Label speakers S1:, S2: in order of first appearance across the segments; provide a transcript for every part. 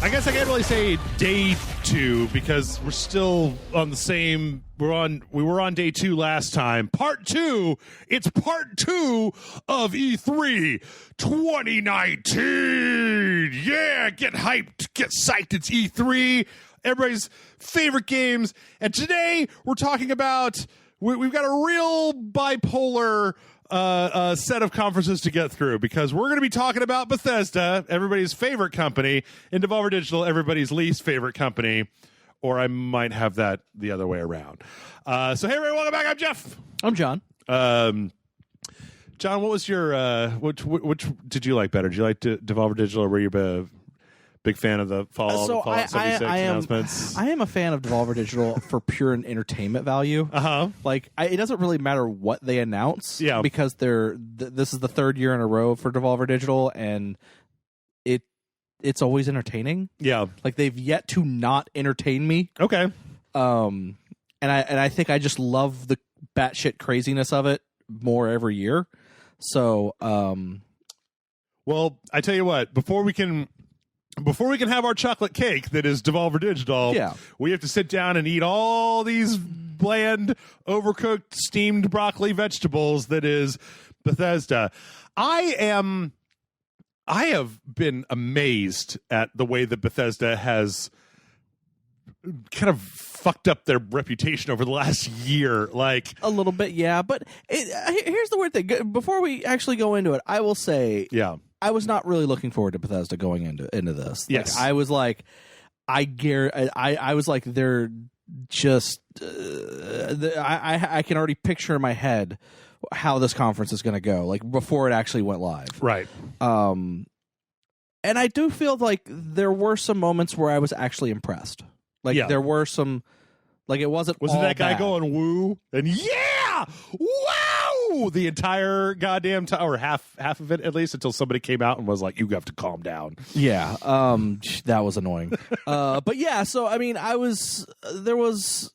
S1: I guess I can't really say day 2 because we're still on the same. We were on day 2 last time. Part 2. It's part 2 of E3 2019. Yeah, get hyped, get psyched. It's E3. Everybody's favorite games. And today we're talking about. We've got a real bipolar set of conferences to get through because we're going to be talking about Bethesda, everybody's favorite company, and Devolver Digital, everybody's least favorite company, or I might have that the other way around. So hey, everybody, welcome back. I'm Jeff.
S2: I'm John.
S1: John, what was your which did you like better? Did you like Devolver Digital, or were you a big fan of the Fallout 76 announcements?
S2: I am a fan of Devolver Digital for pure entertainment value. Like, it doesn't really matter what they announce, because this is the third year in a row for Devolver Digital, and it's always entertaining.
S1: Yeah,
S2: like they've yet to not entertain me.
S1: Okay.
S2: And I think I just love the batshit craziness of it more every year. So,
S1: well, I tell you what, before we can have our chocolate cake that is Devolver Digital, we have to sit down and eat all these bland, overcooked, steamed broccoli vegetables that is Bethesda. I have been amazed at the way that Bethesda has kind of fucked up their reputation over the last year. Like,
S2: a little bit, yeah. But here's the weird thing. Before we actually go into it, I will say, I was not really looking forward to Bethesda going into this.
S1: Yes.
S2: Like, I was like, I was like, they're just, I can already picture in my head how this conference is going to go, like before it actually went live.
S1: Right.
S2: And I do feel like there were some moments where I was actually impressed. Like, there were some, like, it wasn't all
S1: that guy
S2: bad.
S1: going woo and wow the entire goddamn time, or half of it at least, until somebody came out and was like, you have to calm down.
S2: Yeah. That was annoying. But yeah, so I mean, there was,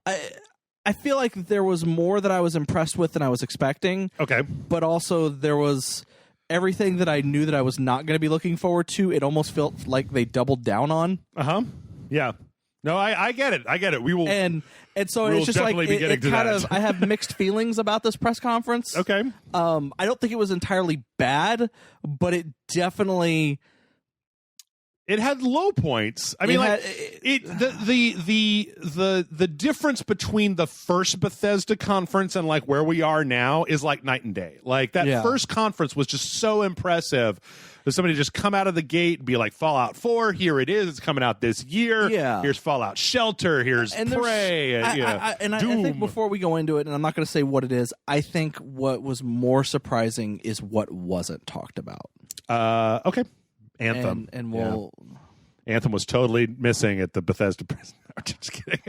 S2: I feel like there was more that I was impressed with than I was expecting.
S1: Okay.
S2: But also there was everything that I knew that I was not going to be looking forward to. It almost felt like they doubled down on.
S1: Yeah. No, I get it. I get it. We will,
S2: and so it's just like it kind of. I have mixed feelings about this press conference.
S1: Okay.
S2: I don't think it was entirely bad, but it definitely.
S1: It had low points. I mean, the difference between the first Bethesda conference and like where we are now is like night and day. Like that first conference was just so impressive. For somebody to just come out of the gate and be like, Fallout 4, here it is. It's coming out this year.
S2: Yeah.
S1: Here's Fallout Shelter. Here's Prey.
S2: I think before we go into it, and I'm not going to say what it is, I think what was more surprising is what wasn't talked about.
S1: Okay. Anthem.
S2: And we'll...
S1: Anthem was totally missing at the Bethesda press. I'm just kidding.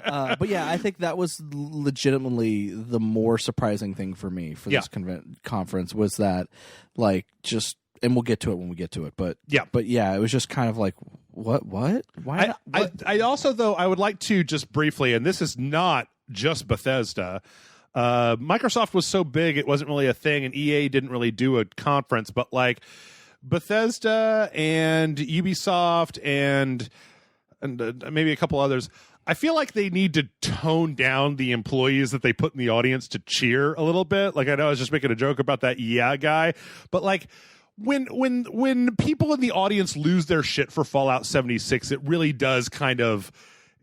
S2: But yeah, I think that was legitimately the more surprising thing for me for this conference was that, like, just... And we'll get to it when we get to it, but it was just kind of like, what? Why?
S1: I also, though, I would like to just briefly, and this is not just Bethesda. Microsoft was so big it wasn't really a thing, and EA didn't really do a conference, but like Bethesda and Ubisoft and maybe a couple others, I feel like they need to tone down the employees that they put in the audience to cheer a little bit. Like, I know I was just making a joke about that guy, but like. When people in the audience lose their shit for Fallout 76, it really does kind of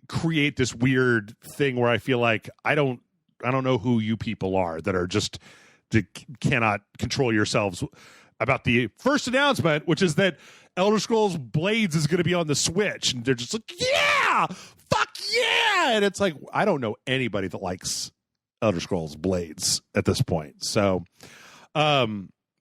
S1: create this weird thing where I feel like I don't know who you people are that are just that cannot control yourselves about the first announcement, which is that Elder Scrolls Blades is going to be on the Switch, and they're just like, yeah, fuck yeah, and it's like, I don't know anybody that likes Elder Scrolls Blades at this point, so.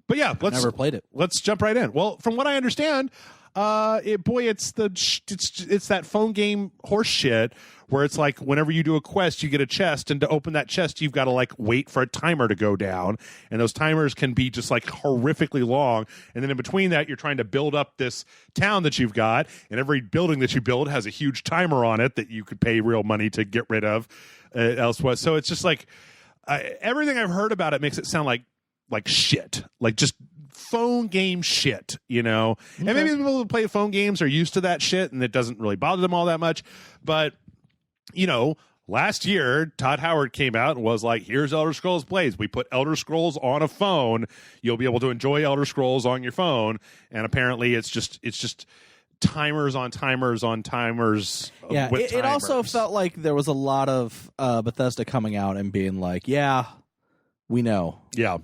S1: But yeah, let's
S2: never played it.
S1: Let's jump right in. Well, from what I understand, it's that phone game horse shit where it's like whenever you do a quest, you get a chest, and to open that chest, you've got to like wait for a timer to go down, and those timers can be just like horrifically long. And then in between that, you're trying to build up this town that you've got, and every building that you build has a huge timer on it that you could pay real money to get rid of elsewhere. So it's just like everything I've heard about it makes it sound like shit, like just phone game shit, you know. Okay. And maybe the people who play phone games are used to that shit and it doesn't really bother them all that much. But, you know, last year, Todd Howard came out and was like, here's Elder Scrolls Blades. We put Elder Scrolls on a phone. You'll be able to enjoy Elder Scrolls on your phone. And apparently it's just timers on timers on timers.
S2: Yeah, it also felt like there was a lot of Bethesda coming out and being like, yeah, we know.
S1: Yeah.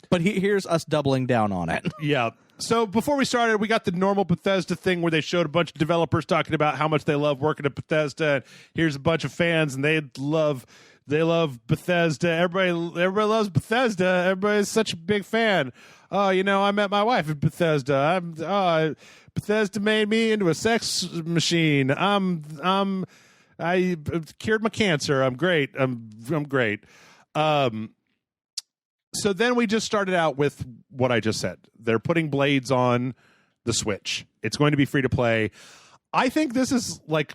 S2: But here's us doubling down on it.
S1: Yeah. So before we started, we got the normal Bethesda thing where they showed a bunch of developers talking about how much they love working at Bethesda. And here's a bunch of fans, and they love Bethesda. Everybody loves Bethesda. Everybody's such a big fan. Oh, you know, I met my wife at Bethesda. Bethesda made me into a sex machine. I cured my cancer. I'm great. I'm great. So then we just started out with what I just said. They're putting Blades on the Switch. It's going to be free to play. I think this is like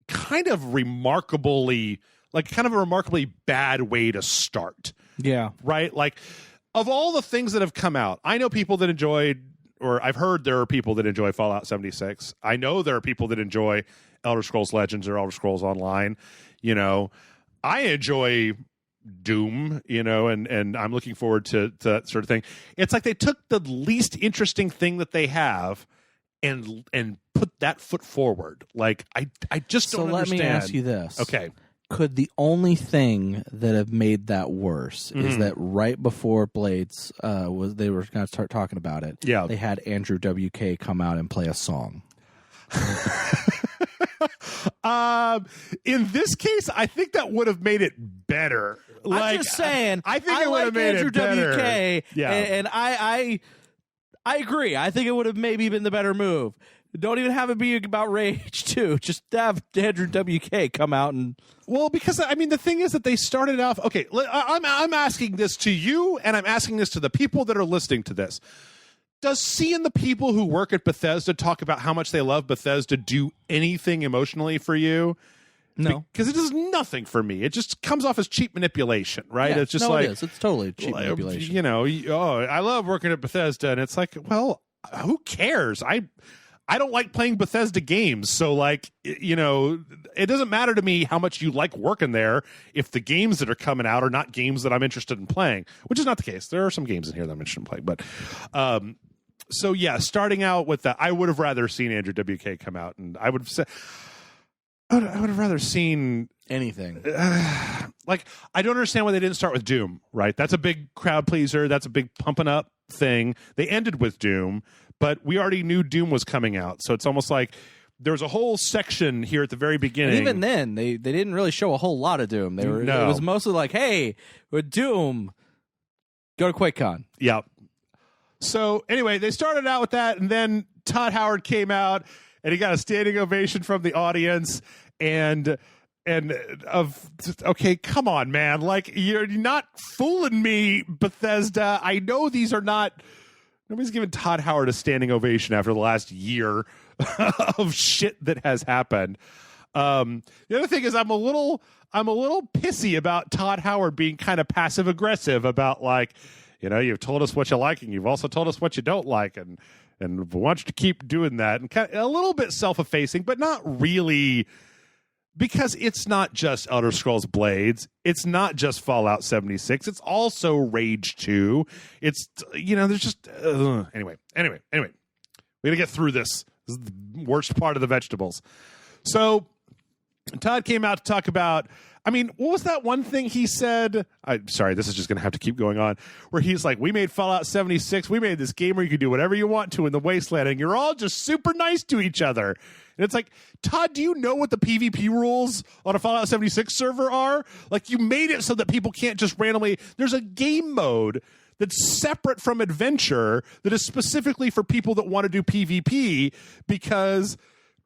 S1: kind of a remarkably bad way to start.
S2: Yeah.
S1: Right? Like, of all the things that have come out, I know people that enjoyed, or I've heard there are people that enjoy Fallout 76. I know there are people that enjoy Elder Scrolls Legends or Elder Scrolls Online. You know, I enjoy Doom, you know, and I'm looking forward to that sort of thing. It's like they took the least interesting thing that they have and put that foot forward. Like, I just don't understand.
S2: So let me ask you this.
S1: Okay.
S2: Could the only thing that have made that worse is that right before Blades they were going to start talking about it, they had Andrew WK come out and play a song.
S1: In this case, I think that would have made it better.
S2: I'm just saying.
S1: I think it would have made
S2: Andrew
S1: it better.
S2: WK,
S1: yeah,
S2: and I agree. I think it would have maybe been the better move. Don't even have it be about Rage 2. Just have Andrew WK come out and...
S1: Well, because, I mean, the thing is that they started off... Okay, I'm asking this to you, and I'm asking this to the people that are listening to this. Does seeing the people who work at Bethesda talk about how much they love Bethesda do anything emotionally for you?
S2: No.
S1: Because it does nothing for me. It just comes off as cheap manipulation, right?
S2: Yeah,
S1: it's just like...
S2: it is. It's totally cheap manipulation.
S1: You know, I love working at Bethesda, and it's like, well, who cares? I don't like playing Bethesda games, so, like, you know, it doesn't matter to me how much you like working there if the games that are coming out are not games that I'm interested in playing, which is not the case. There are some games in here that I'm interested in playing, but so yeah, starting out with that, I would have rather seen Andrew WK come out, and I would have said I would have rather seen
S2: anything.
S1: Like, I don't understand why they didn't start with Doom, right? That's a big crowd pleaser. That's a big pumping up thing. They ended with Doom, but we already knew Doom was coming out. So it's almost like there was a whole section here at the very beginning.
S2: And even then, they didn't really show a whole lot of Doom. It was mostly like, hey, with Doom, go to QuakeCon.
S1: Yeah. So anyway, they started out with that, and then Todd Howard came out, and he got a standing ovation from the audience, okay, come on, man. Like, you're not fooling me, Bethesda. I know these are not... Nobody's given Todd Howard a standing ovation after the last year of shit that has happened. The other thing is I'm a little pissy about Todd Howard being kind of passive aggressive about, like, you know, you've told us what you like and you've also told us what you don't like, and we want you to keep doing that, and kind of a little bit self-effacing, but not really, because it's not just Elder Scrolls Blades, it's not just Fallout 76, it's also Rage 2. It's, you know, there's just anyway. We gotta get through this. This is the worst part of the vegetables. So Todd came out to talk about, I mean, what was that one thing he said? I'm sorry, this is just going to have to keep going on. Where he's like, we made Fallout 76. We made this game where you can do whatever you want to in the wasteland, and you're all just super nice to each other. And it's like, Todd, do you know what the PvP rules on a Fallout 76 server are? Like, you made it so that people can't just randomly... There's a game mode that's separate from adventure that is specifically for people that want to do PvP, because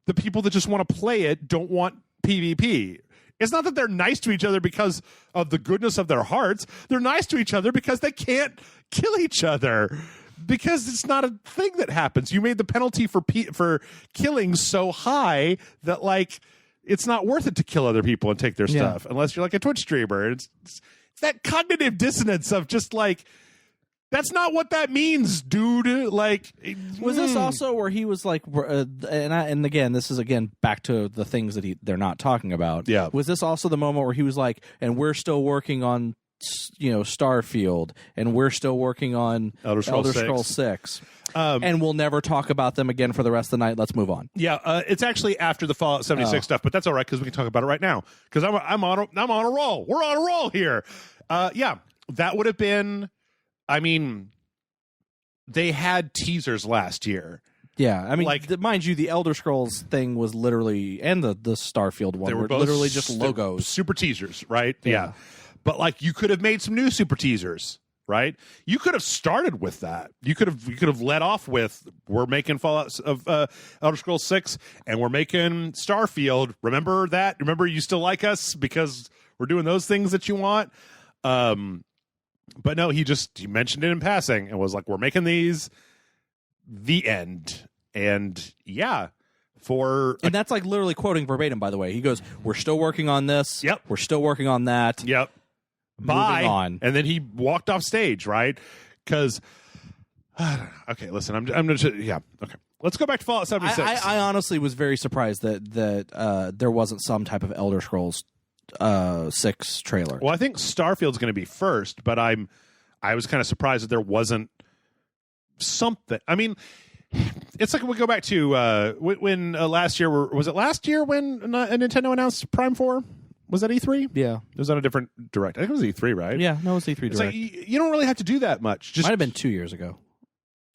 S1: the people that just want to play it don't want PvP. It's not that they're nice to each other because of the goodness of their hearts. They're nice to each other because they can't kill each other, because it's not a thing that happens. You made the penalty for killing so high that, like, it's not worth it to kill other people and take their stuff unless you're like a Twitch streamer. It's that cognitive dissonance of just, like, That's not what that means, dude. Like,
S2: was this also where he was like, and again, this is back to the things that they're not talking about.
S1: Yeah.
S2: Was this also the moment where he was like, and we're still working on, Starfield, and we're still working on Elder Scrolls 6. And we'll never talk about them again for the rest of the night. Let's move on.
S1: Yeah, it's actually after the Fallout 76 stuff, but that's all right because we can talk about it right now. Because I'm on a roll. We're on a roll here. Yeah, that would have been. I mean, they had teasers last year.
S2: Yeah, I mean, mind you, the Elder Scrolls thing was literally, and the Starfield one were literally just logos,
S1: super teasers, right? Yeah. But you could have made some new super teasers. Right, you could have started with that. You could have led off with, we're making Fallout of Elder Scrolls 6, and we're making Starfield. Remember that? Remember, you still like us because we're doing those things that you want. But no, he mentioned it in passing and was like, we're making these. The end, and yeah.
S2: And that's like literally quoting verbatim. By the way, he goes, "We're still working on this.
S1: Yep,
S2: we're still working on that.
S1: Yep." Bye. On. And then he walked off stage, right? Because, okay, listen, I'm gonna, yeah, okay. Let's go back to Fallout 76.
S2: I honestly was very surprised that there wasn't some type of Elder Scrolls 6 trailer.
S1: Well, I think Starfield's going to be first, but I was kind of surprised that there wasn't something. I mean, it's like we go back to when last year, was it last year when Nintendo announced Prime 4? Was that E3?
S2: Yeah.
S1: It was on a different direct. I think it was E3, right?
S2: Yeah, no, it was E3 direct.
S1: It's like, you don't really have to do that much.
S2: Might have been 2 years ago.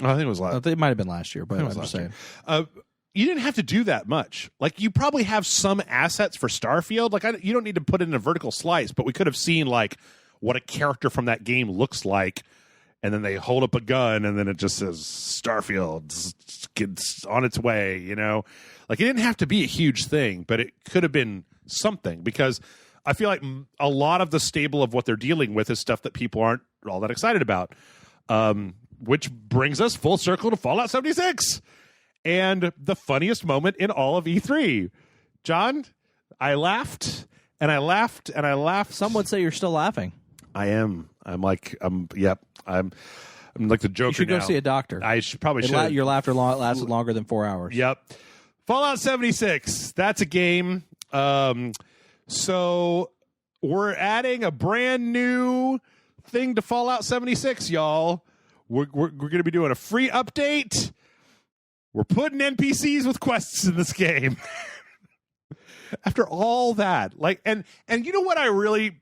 S1: Oh, I think it was last.
S2: It might have been last year, but I'm just saying.
S1: You didn't have to do that much. Like, you probably have some assets for Starfield. Like, you don't need to put it in a vertical slice, but we could have seen, like, what a character from that game looks like, and then they hold up a gun, and then it just says, Starfield, it's on its way, you know? Like, it didn't have to be a huge thing, but it could have been something, because I feel like a lot of the stable of what they're dealing with is stuff that people aren't all that excited about, which brings us full circle to Fallout 76 and the funniest moment in all of E3. John, I laughed and I laughed and I laughed.
S2: Some would say you're still laughing.
S1: I am. I'm like the Joker.
S2: You should go
S1: now.
S2: See a doctor.
S1: I should.
S2: Your laughter lasted longer than 4 hours.
S1: Yep. Fallout 76. That's a game. So we're adding a brand new thing to Fallout 76, y'all. We're going to be doing a free update. We're putting NPCs with quests in this game. After all that, and you know what I really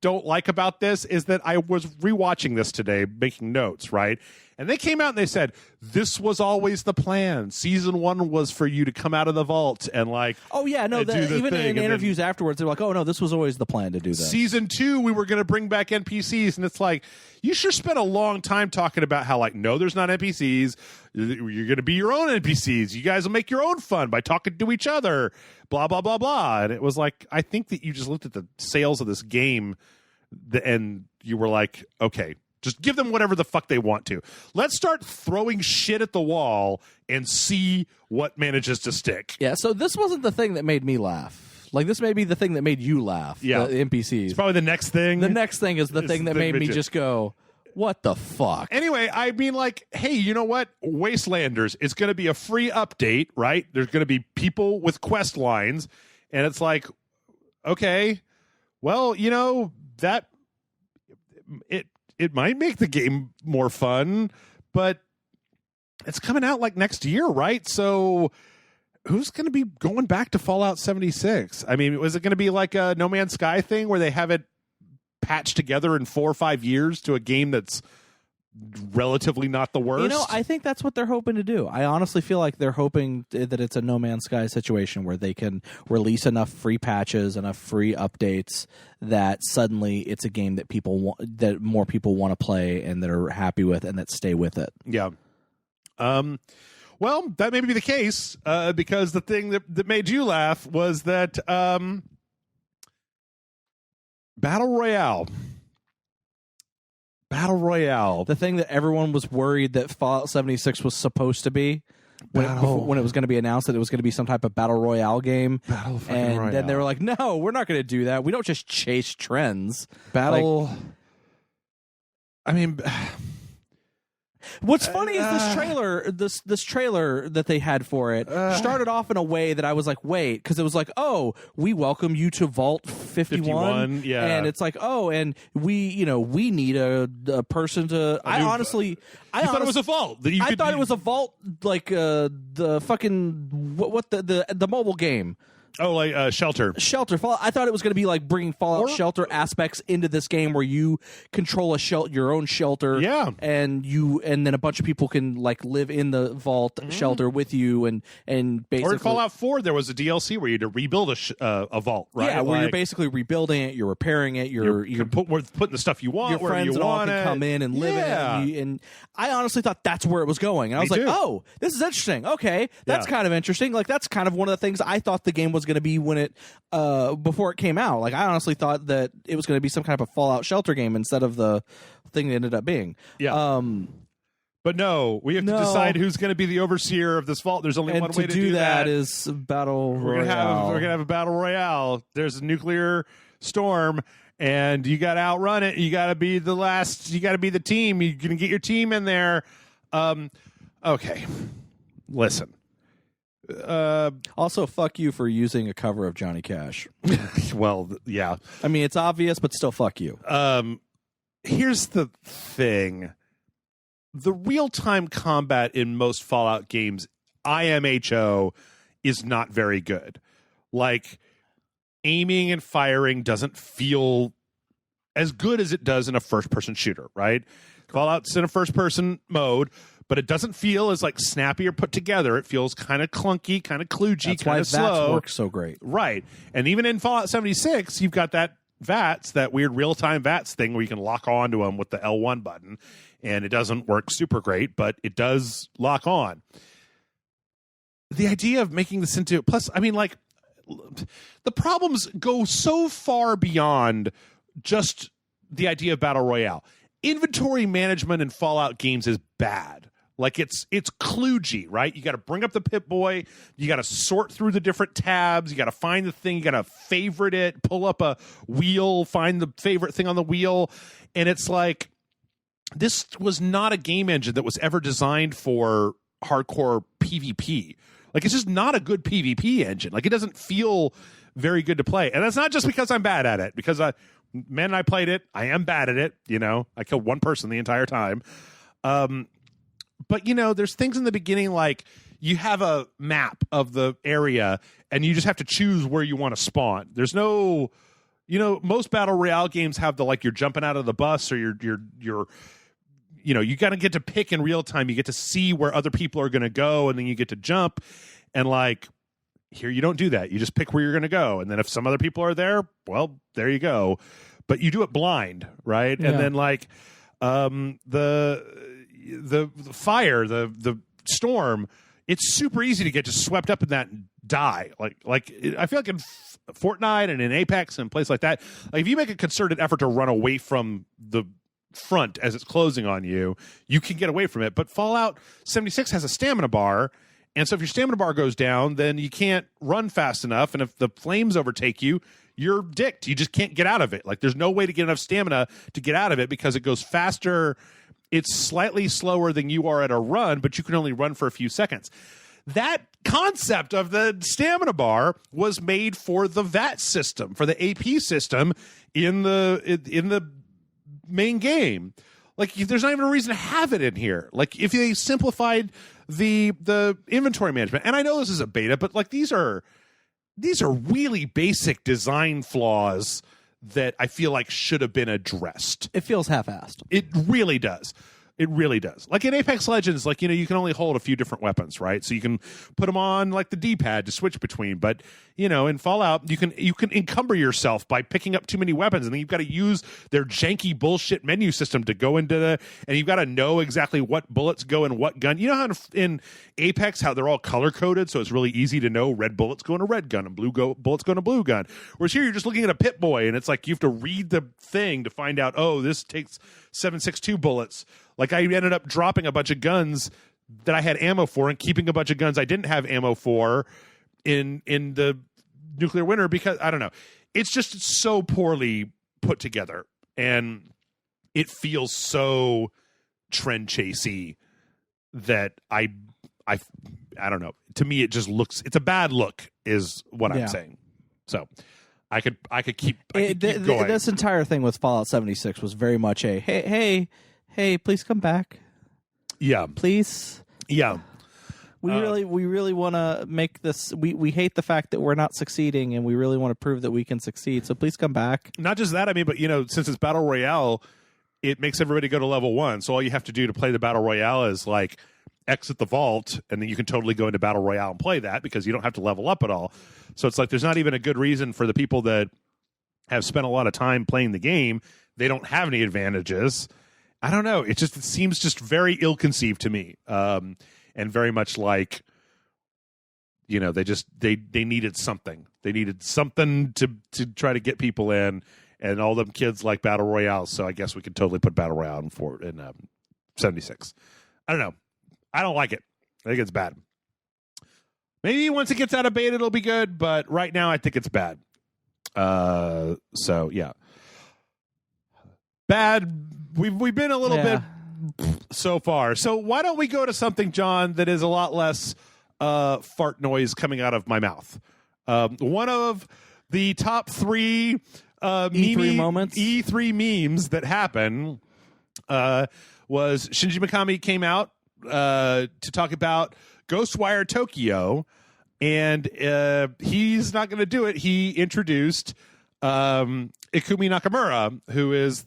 S1: don't like about this is that I was rewatching this today, making notes, right? And they came out and they said, this was always the plan. Season 1 was for you to come out of the vault and
S2: oh yeah, no, even in interviews afterwards, they're like, oh no, this was always the plan to do this.
S1: Season 2, we were going to bring back NPCs, and it's like, you sure spent a long time talking about how, no, there's not NPCs. You're going to be your own NPCs. You guys will make your own fun by talking to each other, blah, blah, blah, blah. And it was like, I think that you just looked at the sales of this game and you were like, okay, just give them whatever the fuck they want to. Let's start throwing shit at the wall and see what manages to stick.
S2: Yeah, so this wasn't the thing that made me laugh. This may be the thing that made you laugh.
S1: Yeah.
S2: The NPCs.
S1: It's probably the next thing.
S2: The next thing is the thing that made me just go, what the fuck?
S1: Anyway, I mean, hey, you know what? Wastelanders, it's going to be a free update, right? There's going to be people with quest lines, and it's like, okay, well, that it might make the game more fun, but it's coming out next year, right? So who's going to be going back to Fallout 76? I mean, was it going to be like a No Man's Sky thing where they have it patched together in 4 or 5 years to a game that's relatively not the worst?
S2: I think that's what they're hoping to do. I honestly feel like they're hoping that it's a No Man's Sky situation where they can release enough free patches, enough free updates that suddenly it's a game that that more people want to play and that are happy with and that stay with it.
S1: Yeah. Well, that may be the case because the thing that made you laugh was that Battle Royale.
S2: The thing that everyone was worried that Fallout 76 was supposed to be when it was going to be announced that it was going to be some type of Battle Royale game.
S1: Royale.
S2: Then they were like, no, we're not going to do that. We don't just chase trends.
S1: I mean,
S2: What's funny is this trailer that they had for it started off in a way that I was like, wait, because it was like, oh, we welcome you to Vault 51.
S1: Yeah.
S2: And it's like, oh, and we need a person to. I
S1: thought it was a vault.
S2: I thought it was a vault, like the fucking what the mobile game.
S1: Oh, like Shelter.
S2: Fallout. I thought it was going to be like bringing Fallout Shelter aspects into this game, where you control your own shelter.
S1: Yeah,
S2: and then a bunch of people can like live in the vault shelter with you, and basically.
S1: Or in Fallout 4, there was a DLC where you had to rebuild a vault, right?
S2: Yeah, where you're basically rebuilding it, you're repairing it, you're
S1: putting the stuff you want.
S2: Your friends and all can come in and live in it. And I honestly thought that's where it was going, and I was like, oh, this is interesting. Okay, that's kind of interesting. Like that's kind of one of the things I thought the game was going to be when it before it came out. Like I honestly thought that it was going to be some kind of a Fallout Shelter game instead of the thing it ended up being.
S1: Yeah. But no, we have to decide who's going to be the overseer of this vault. There's only one way to do that.
S2: Is battle royale.
S1: We're going to have a battle royale. There's a nuclear storm, and you got to outrun it. You got to be the last. You got to be the team. You're going to get your team in there. Okay, listen.
S2: Also, fuck you for using a cover of Johnny Cash.
S1: Well, yeah.
S2: I mean, it's obvious, but still, fuck you.
S1: Here's the thing. The real-time combat in most Fallout games, IMHO, is not very good. Like, aiming and firing doesn't feel as good as it does in a first-person shooter, right? Fallout's in a first-person mode, but it doesn't feel as like snappy or put together. It feels kind of clunky, kind of kludgy, kind of slow. That's why VATS
S2: works so great.
S1: Right. And even in Fallout 76, you've got that VATS, that weird real-time VATS thing where you can lock onto them with the L1 button. And it doesn't work super great, but it does lock on. The idea of making this into... Plus, I mean, like, the problems go so far beyond just the idea of Battle Royale. Inventory management in Fallout games is bad. Like it's kludgy, right? You got to bring up the Pip-Boy. You got to sort through the different tabs. You got to find the thing. You got to favorite it, pull up a wheel, find the favorite thing on the wheel. And it's like, this was not a game engine that was ever designed for hardcore PvP. Like it's just not a good PvP engine. Like it doesn't feel very good to play. And that's not just because I'm bad at it, because man, I played it. I am bad at it. You know, I killed one person the entire time. But, you know, there's things in the beginning like you have a map of the area and you just have to choose where you want to spawn. There's no, you know, most Battle Royale games have the like you're jumping out of the bus or you're you know, you got to get to pick in real time. You get to see where other people are going to go and then you get to jump. And like here, you don't do that. You just pick where you're going to go. And then if some other people are there, well, there you go. But you do it blind, right? Yeah. And then like the fire, the storm, it's super easy to get just swept up in that and die. Like I feel like in Fortnite and in Apex and a place like that, like if you make a concerted effort to run away from the front as it's closing on you, you can get away from it. But Fallout 76 has a stamina bar, and so if your stamina bar goes down, then you can't run fast enough, and if the flames overtake you, you're dicked. You just can't get out of it. Like there's no way to get enough stamina to get out of it because it goes faster. It's slightly slower than you are at a run, but you can only run for a few seconds. That concept of the stamina bar was made for the VAT system, for the AP system in the main game. Like there's not even a reason to have it in here. Like if they simplified the inventory management, and I know this is a beta, but like these are really basic design flaws that I feel like should have been addressed.
S2: It feels half-assed.
S1: It really does. It really does. Like in Apex Legends, like, you know, you can only hold a few different weapons, right? So you can put them on like the D-pad to switch between. But, you know, in Fallout, you can encumber yourself by picking up too many weapons, and then you've got to use their janky bullshit menu system to go into and you've got to know exactly what bullets go in what gun. You know how in Apex, how they're all color-coded, so it's really easy to know red bullets go in a red gun and bullets go in a blue gun. Whereas here, you're just looking at a Pip-Boy, and it's like you have to read the thing to find out, oh, this takes 7.62 bullets. Like I ended up dropping a bunch of guns that I had ammo for and keeping a bunch of guns I didn't have ammo for in the nuclear winter because I don't know. It's just so poorly put together and it feels so trend chasey that I don't know. To me, it just looks. It's a bad look, is what I'm saying. So I could keep going.
S2: This entire thing with Fallout 76 was very much a hey, please come back.
S1: Yeah,
S2: please.
S1: Yeah,
S2: we really want to make this. We hate the fact that we're not succeeding, and we really want to prove that we can succeed. So please come back.
S1: Not just that, I mean, but since it's Battle Royale, it makes everybody go to level 1. So all you have to do to play the Battle Royale is like exit the vault, and then you can totally go into Battle Royale and play that because you don't have to level up at all. So it's like there's not even a good reason for the people that have spent a lot of time playing the game. They don't have any advantages. I don't know. It seems just very ill-conceived to me, and very much like they needed something. They needed something to try to get people in, and all them kids like Battle Royale. So I guess we could totally put Battle Royale in 76. I don't know. I don't like it. I think it's bad. Maybe once it gets out of beta, it'll be good, but right now I think it's bad. So yeah, bad. We've been a little bit so far. So why don't we go to something, John, that is a lot less fart noise coming out of my mouth? One of the top 3
S2: E3 moments,
S1: E3 memes that happen was Shinji Mikami came out to talk about Ghostwire Tokyo, and he's not going to do it. He introduced Ikumi Nakamura, who is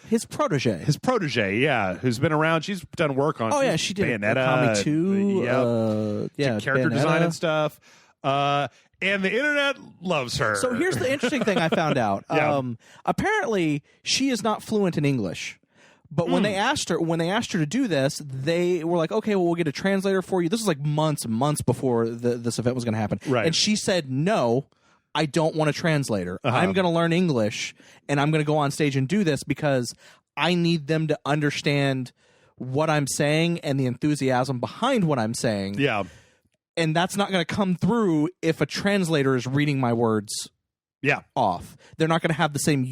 S2: his protege.
S1: Who's been around. She's done work on.
S2: She did
S1: Bayonetta,
S2: Akami 2,
S1: character
S2: Bayonetta.
S1: design and stuff. And the internet loves her.
S2: So here's the interesting thing I found out. Apparently, she is not fluent in English. But when they asked her to do this, they were like, "Okay, well, we'll get a translator for you." This was like months and months before this event was going to happen.
S1: Right.
S2: And she said, "No, I don't want a translator. I'm going to learn English, and I'm going to go on stage and do this because I need them to understand what I'm saying and the enthusiasm behind what I'm saying."
S1: Yeah.
S2: And that's not going to come through if a translator is reading my words off. They're not going to have the same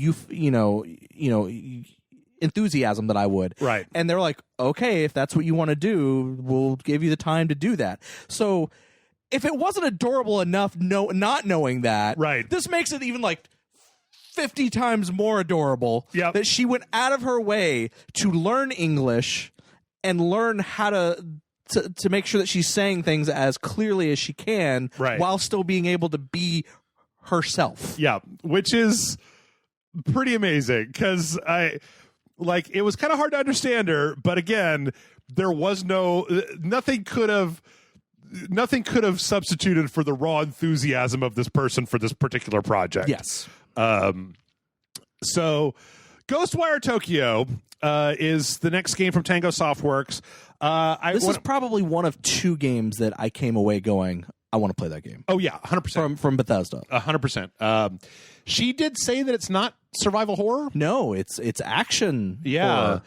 S2: enthusiasm that I would.
S1: Right.
S2: And they're like, okay, if that's what you want to do, we'll give you the time to do that. So if it wasn't adorable enough not knowing that, this makes it even like 50 times more adorable that she went out of her way to learn English and learn how to make sure that she's saying things as clearly as she can while still being able to be herself.
S1: Yeah, which is pretty amazing because it was kind of hard to understand her, but again, there was nothing could have substituted for the raw enthusiasm of this person for this particular project.
S2: Yes.
S1: So Ghostwire Tokyo is the next game from Tango Softworks.
S2: This is probably one of 2 games that I came away going, I want to play that game.
S1: Oh yeah, 100%
S2: from Bethesda.
S1: 100%. She did say that it's not survival horror.
S2: No, it's action.
S1: Yeah.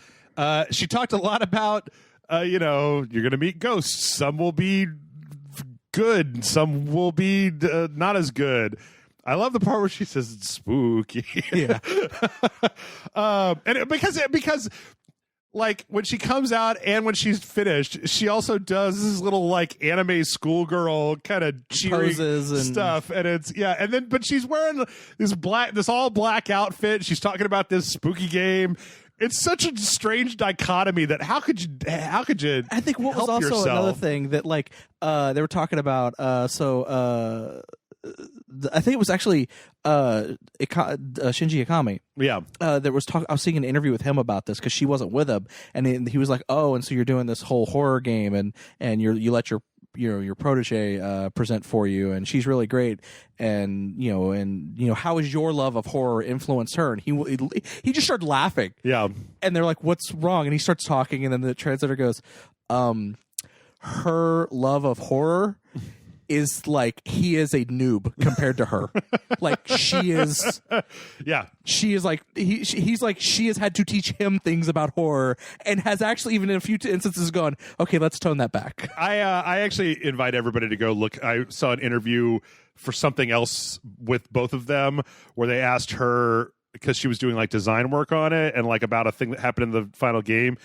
S1: She talked a lot about you're going to meet ghosts. Some will be good. Some will be not as good. I love the part where she says it's spooky.
S2: Yeah.
S1: And because like when she comes out and when she's finished, she also does this little like anime schoolgirl kind of cheering stuff, and it's but she's wearing this all black outfit. She's talking about this spooky game. It's such a strange dichotomy that how could you
S2: I think what was also
S1: yourself?
S2: Another thing that like they were talking about I think it was actually Shinji Ikami.
S1: Yeah.
S2: There was talk. I was seeing an interview with him about this because she wasn't with him, and he was like, "Oh, and so you're doing this whole horror game, and you let your protege present for you, and she's really great, and how has your love of horror influenced her?" And he just started laughing.
S1: Yeah.
S2: And they're like, "What's wrong?" And he starts talking, and then the translator goes, "Her love of horror." Is like he is a noob compared to her. Like she is, she is like he's like she has had to teach him things about horror and has actually even in a few instances gone, okay, let's tone that back.
S1: I actually invite everybody to go look. I saw an interview for something else with both of them where they asked her because she was doing like design work on it and like about a thing that happened in the final game.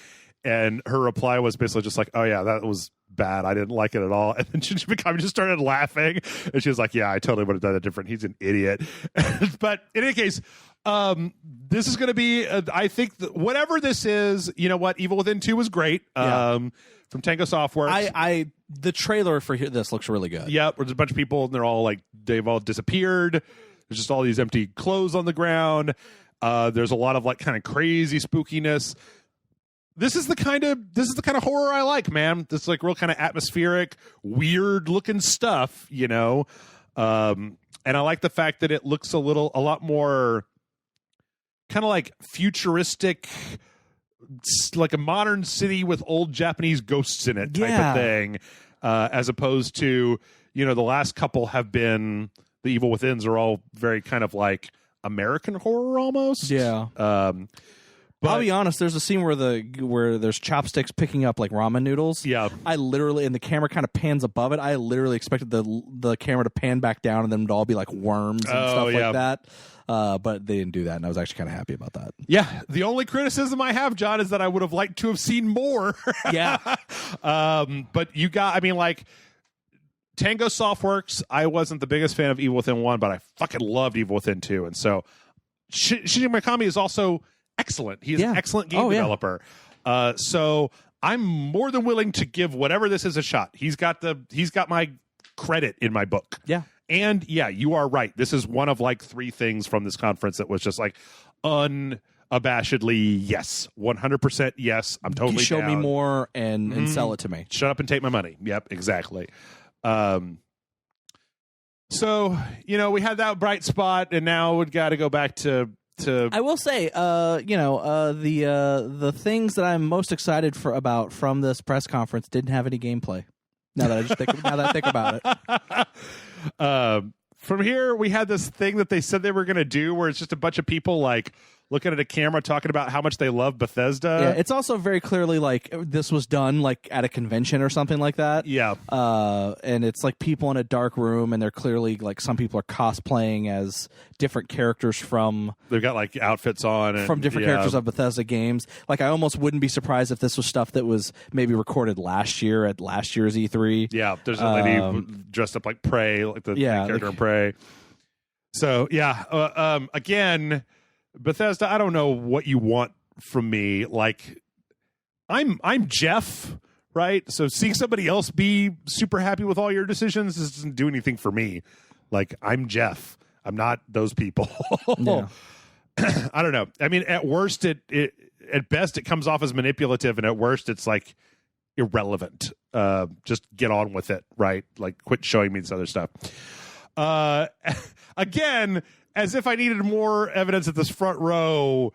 S1: and her reply was basically just like, "Oh yeah, that was bad. I didn't like it at all." And then Shinji Mikami just started laughing, and she was like, "Yeah, I totally would have done it different. He's an idiot." But in any case, this is going to be, I think, whatever this is. You know what? Evil Within 2 was great. From Tango Softworks.
S2: The trailer for this looks really good.
S1: Yep, there's a bunch of people, and they've all disappeared. There's just all these empty clothes on the ground. There's a lot of like kind of crazy spookiness. This is the kind of horror I like, man. This like real kind of atmospheric, weird looking stuff, you know. And I like the fact that it looks a lot more kind of like futuristic, like a modern city with old Japanese ghosts in it type of thing, as opposed to, you know, the last couple have been, the Evil Withins are all very kind of like American horror almost.
S2: Yeah. But I'll be honest, there's a scene where there's chopsticks picking up like ramen noodles.
S1: Yeah.
S2: I literally, and the camera kind of pans above it, I literally expected the camera to pan back down and them to all be like worms and stuff like that. But they didn't do that, and I was actually kind of happy about that.
S1: Yeah. The only criticism I have, John, is that I would have liked to have seen more.
S2: Yeah.
S1: But Tango Softworks, I wasn't the biggest fan of Evil Within 1, but I fucking loved Evil Within 2. And so Shinji Mikami is also excellent. He's an excellent game developer. So I'm more than willing to give whatever this is a shot. He's got my credit in my book.
S2: Yeah.
S1: And yeah, you are right. This is one of like 3 things from this conference that was just like unabashedly yes, 100% yes. I'm totally
S2: show
S1: down.
S2: Me more and sell it to me.
S1: Shut up and take my money. Yep, exactly. So, you know, we had that bright spot, and now we've got to go back to I will say, the things that I'm most excited about from this press conference didn't have any gameplay. Now that I think about it. From here, we had this thing that they said they were going to do where it's just a bunch of people like looking at a camera talking about how much they love Bethesda.
S2: Yeah, it's also very clearly like this was done like at a convention or something like that.
S1: Yeah.
S2: And it's like people in a dark room, and they're clearly like some people are cosplaying as different characters from.
S1: They've got like outfits on
S2: from different characters of Bethesda games. Like I almost wouldn't be surprised if this was stuff that was maybe recorded last year at last year's E3.
S1: Yeah, there's a lady dressed up like Prey, like the character in Prey. So yeah, again. Bethesda, I don't know what you want from me. Like, I'm Jeff, right? So seeing somebody else be super happy with all your decisions doesn't do anything for me. Like, I'm Jeff. I'm not those people.
S2: Yeah.
S1: I don't know. I mean, at worst, at best, it comes off as manipulative, and at worst, it's like irrelevant. Just get on with it, right? Like, quit showing me this other stuff. Again, as if I needed more evidence that this front row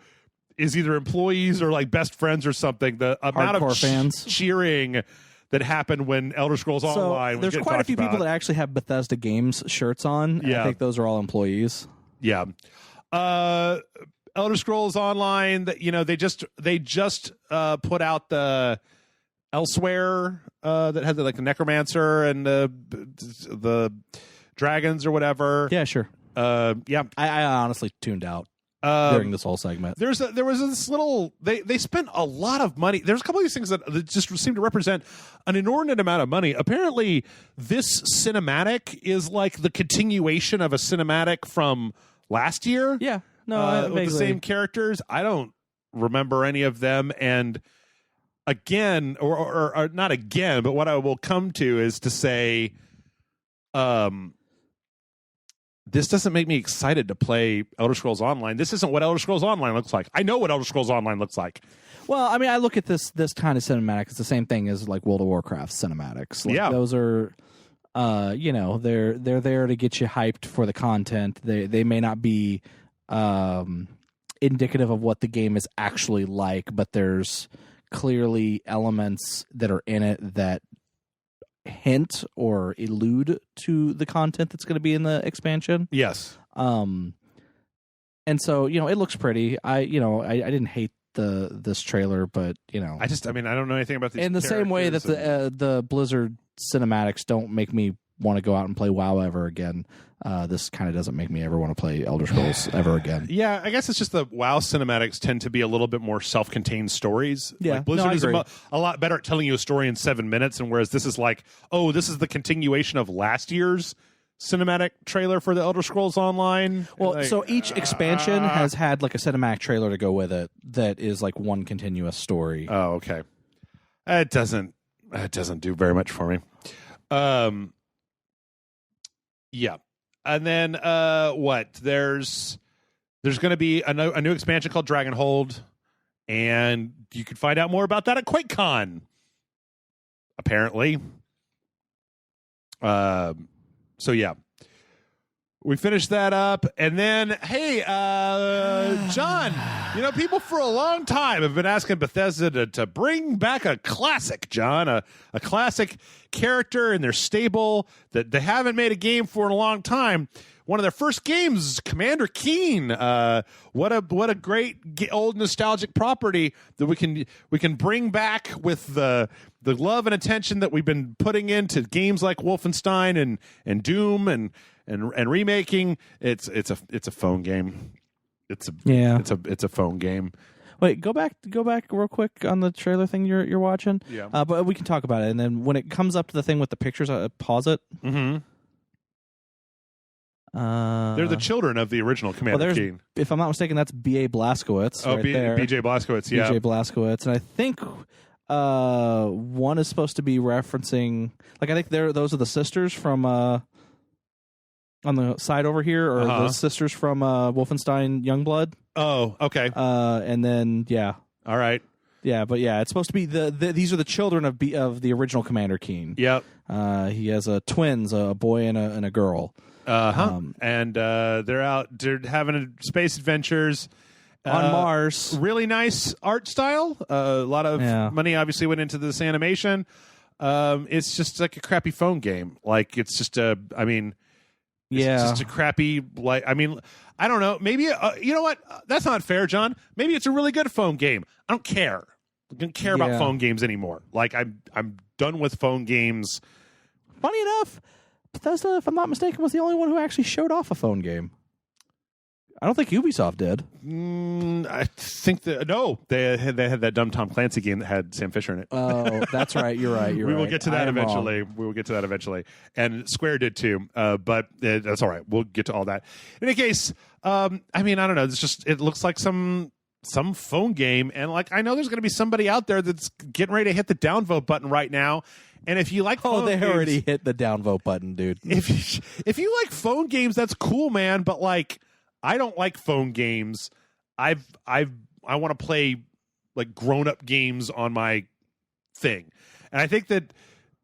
S1: is either employees or like best friends or something. The amount of
S2: fans
S1: cheering that happened when Elder Scrolls Online was
S2: there's quite a few people that actually have Bethesda Games shirts on. Yeah. I think those are all employees.
S1: Yeah. Elder Scrolls Online, that they just put out the Elsewhere that had the Necromancer and the dragons or whatever.
S2: Yeah, sure.
S1: Yeah,
S2: I honestly tuned out during this whole segment.
S1: There was this little. They spent a lot of money. There's a couple of these things that just seem to represent an inordinate amount of money. Apparently, this cinematic is like the continuation of a cinematic from last year.
S2: Yeah, no,
S1: with the same characters. I don't remember any of them. And again, or not again, but what I will come to is to say, this doesn't make me excited to play Elder Scrolls Online. This isn't what Elder Scrolls Online looks like. I know what Elder Scrolls Online looks like.
S2: Well, I mean, I look at this kind of cinematic. It's the same thing as like World of Warcraft cinematics. Like,
S1: yeah,
S2: those are, they're there to get you hyped for the content. They may not be indicative of what the game is actually like, but there's clearly elements that are in it that hint or allude to the content that's going to be in the expansion.
S1: Yes.
S2: And so, it looks pretty. I didn't hate this trailer, but I
S1: don't know anything about these.
S2: In the same way that the Blizzard cinematics don't make me want to go out and play WoW ever again, this kind of doesn't make me ever want to play Elder Scrolls ever again.
S1: Yeah, I guess it's just the WoW cinematics tend to be a little bit more self-contained stories.
S2: Yeah,
S1: like Blizzard is a lot better at telling you a story in 7 minutes, and whereas this is like, oh, this is the continuation of last year's cinematic trailer for the Elder Scrolls Online.
S2: Well,
S1: like,
S2: so each expansion has had like a cinematic trailer to go with it that is like one continuous story.
S1: Oh, okay. It doesn't do very much for me. Yeah. And then what? There's going to be a new expansion called Dragonhold, and you can find out more about that at QuakeCon. Apparently. So yeah. We finished that up, and then, hey, John, people for a long time have been asking Bethesda to bring back a classic, John, a classic character in their stable that they haven't made a game for in a long time. One of their first games, Commander Keen. What a great old nostalgic property that we can bring back with the love and attention that we've been putting into games like Wolfenstein and Doom and remaking. It's a phone game. It's a phone game.
S2: Wait, go back real quick on the trailer thing you're watching.
S1: Yeah.
S2: But we can talk about it, and then when it comes up to the thing with the pictures, pause it.
S1: Mm-hmm. They're the children of the original Commander Keen.
S2: If I'm not mistaken, that's B.A. Blazkowicz.
S1: Oh, B.J. Blazkowicz, yeah.
S2: B.J. Blazkowicz, and I think one is supposed to be referencing, like, I think those are the sisters from on the side over here, or the sisters from Wolfenstein Youngblood.
S1: Oh, okay.
S2: And then
S1: all right.
S2: Yeah, but it's supposed to be these are the children of the original Commander Keen.
S1: Yep.
S2: He has twins, a boy and a girl.
S1: And they're having space adventures
S2: on Mars.
S1: Really nice art style. A lot of money obviously went into this animation. It's just like a crappy phone game. Like it's just it's just a crappy, like, I mean, I don't know. Maybe you know what? That's not fair, John. Maybe it's a really good phone game. I don't care. I don't care about phone games anymore. Like I'm done with phone games.
S2: Funny enough, Bethesda, if I'm not mistaken, was the only one who actually showed off a phone game. I don't think Ubisoft did.
S1: I think they had that dumb Tom Clancy game that had Sam Fisher in it.
S2: Oh, that's right. You're right.
S1: We will get to that eventually. We will get to that eventually. And Square did too. But that's all right. We'll get to all that. In any case, I don't know. It looks like some phone game, and like I know there's going to be somebody out there that's getting ready to hit the downvote button right now. And if you like phone games,
S2: already hit the downvote button, dude.
S1: If you like phone games, that's cool, man. But like, I don't like phone games. I want to play like grown-up games on my thing. And I think that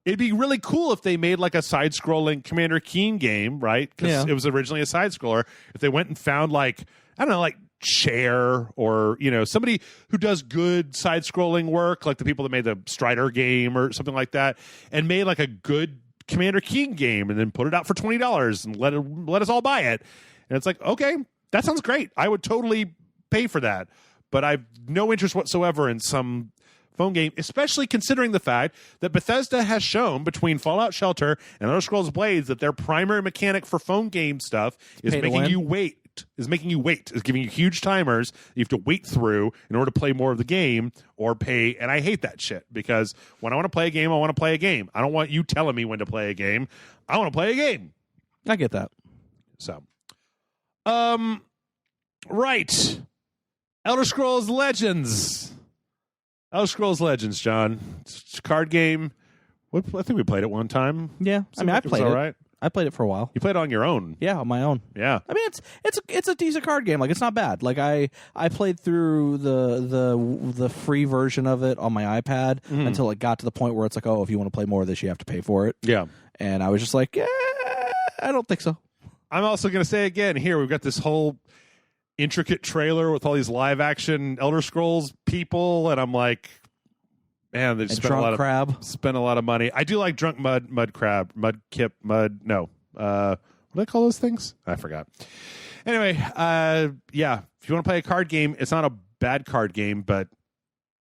S1: it'd be really cool if they made like a side-scrolling Commander Keen game, right? Because it was originally a side-scroller. If they went and found like, I don't know, like Cher or somebody who does good side-scrolling work, like the people that made the Strider game or something like that, and made like a good Commander Keen game and then put it out for $20 and let us all buy it. And it's like, okay, that sounds great. I would totally pay for that. But I've no interest whatsoever in some phone game, especially considering the fact that Bethesda has shown between Fallout Shelter and Elder Scrolls Blades that their primary mechanic for phone game stuff is making you wait. Is giving you huge timers you have to wait through in order to play more of the game or pay. And I hate that shit because when I want to play a game, I want to play a game. I don't want you telling me when to play a game. I want to play a game.
S2: I get that.
S1: So, right. Elder Scrolls Legends. John. It's a card game. I think we played it one time.
S2: Yeah. I played it.
S1: All right.
S2: I played it for a while.
S1: You played it on your own?
S2: Yeah, on my own.
S1: Yeah.
S2: I mean, it's a decent card game. Like, it's not bad. Like, I played through the free version of it on my iPad until it got to the point where it's like, oh, if you want to play more of this, you have to pay for it.
S1: Yeah.
S2: And I was just like, I don't think so.
S1: I'm also going to say again, here, we've got this whole intricate trailer with all these live action Elder Scrolls people, and I'm like, man, they spent a lot of money. I do like drunk mud crab, mud kip, mud. No, what do I call those things? I forgot. Anyway, yeah. If you want to play a card game, it's not a bad card game, but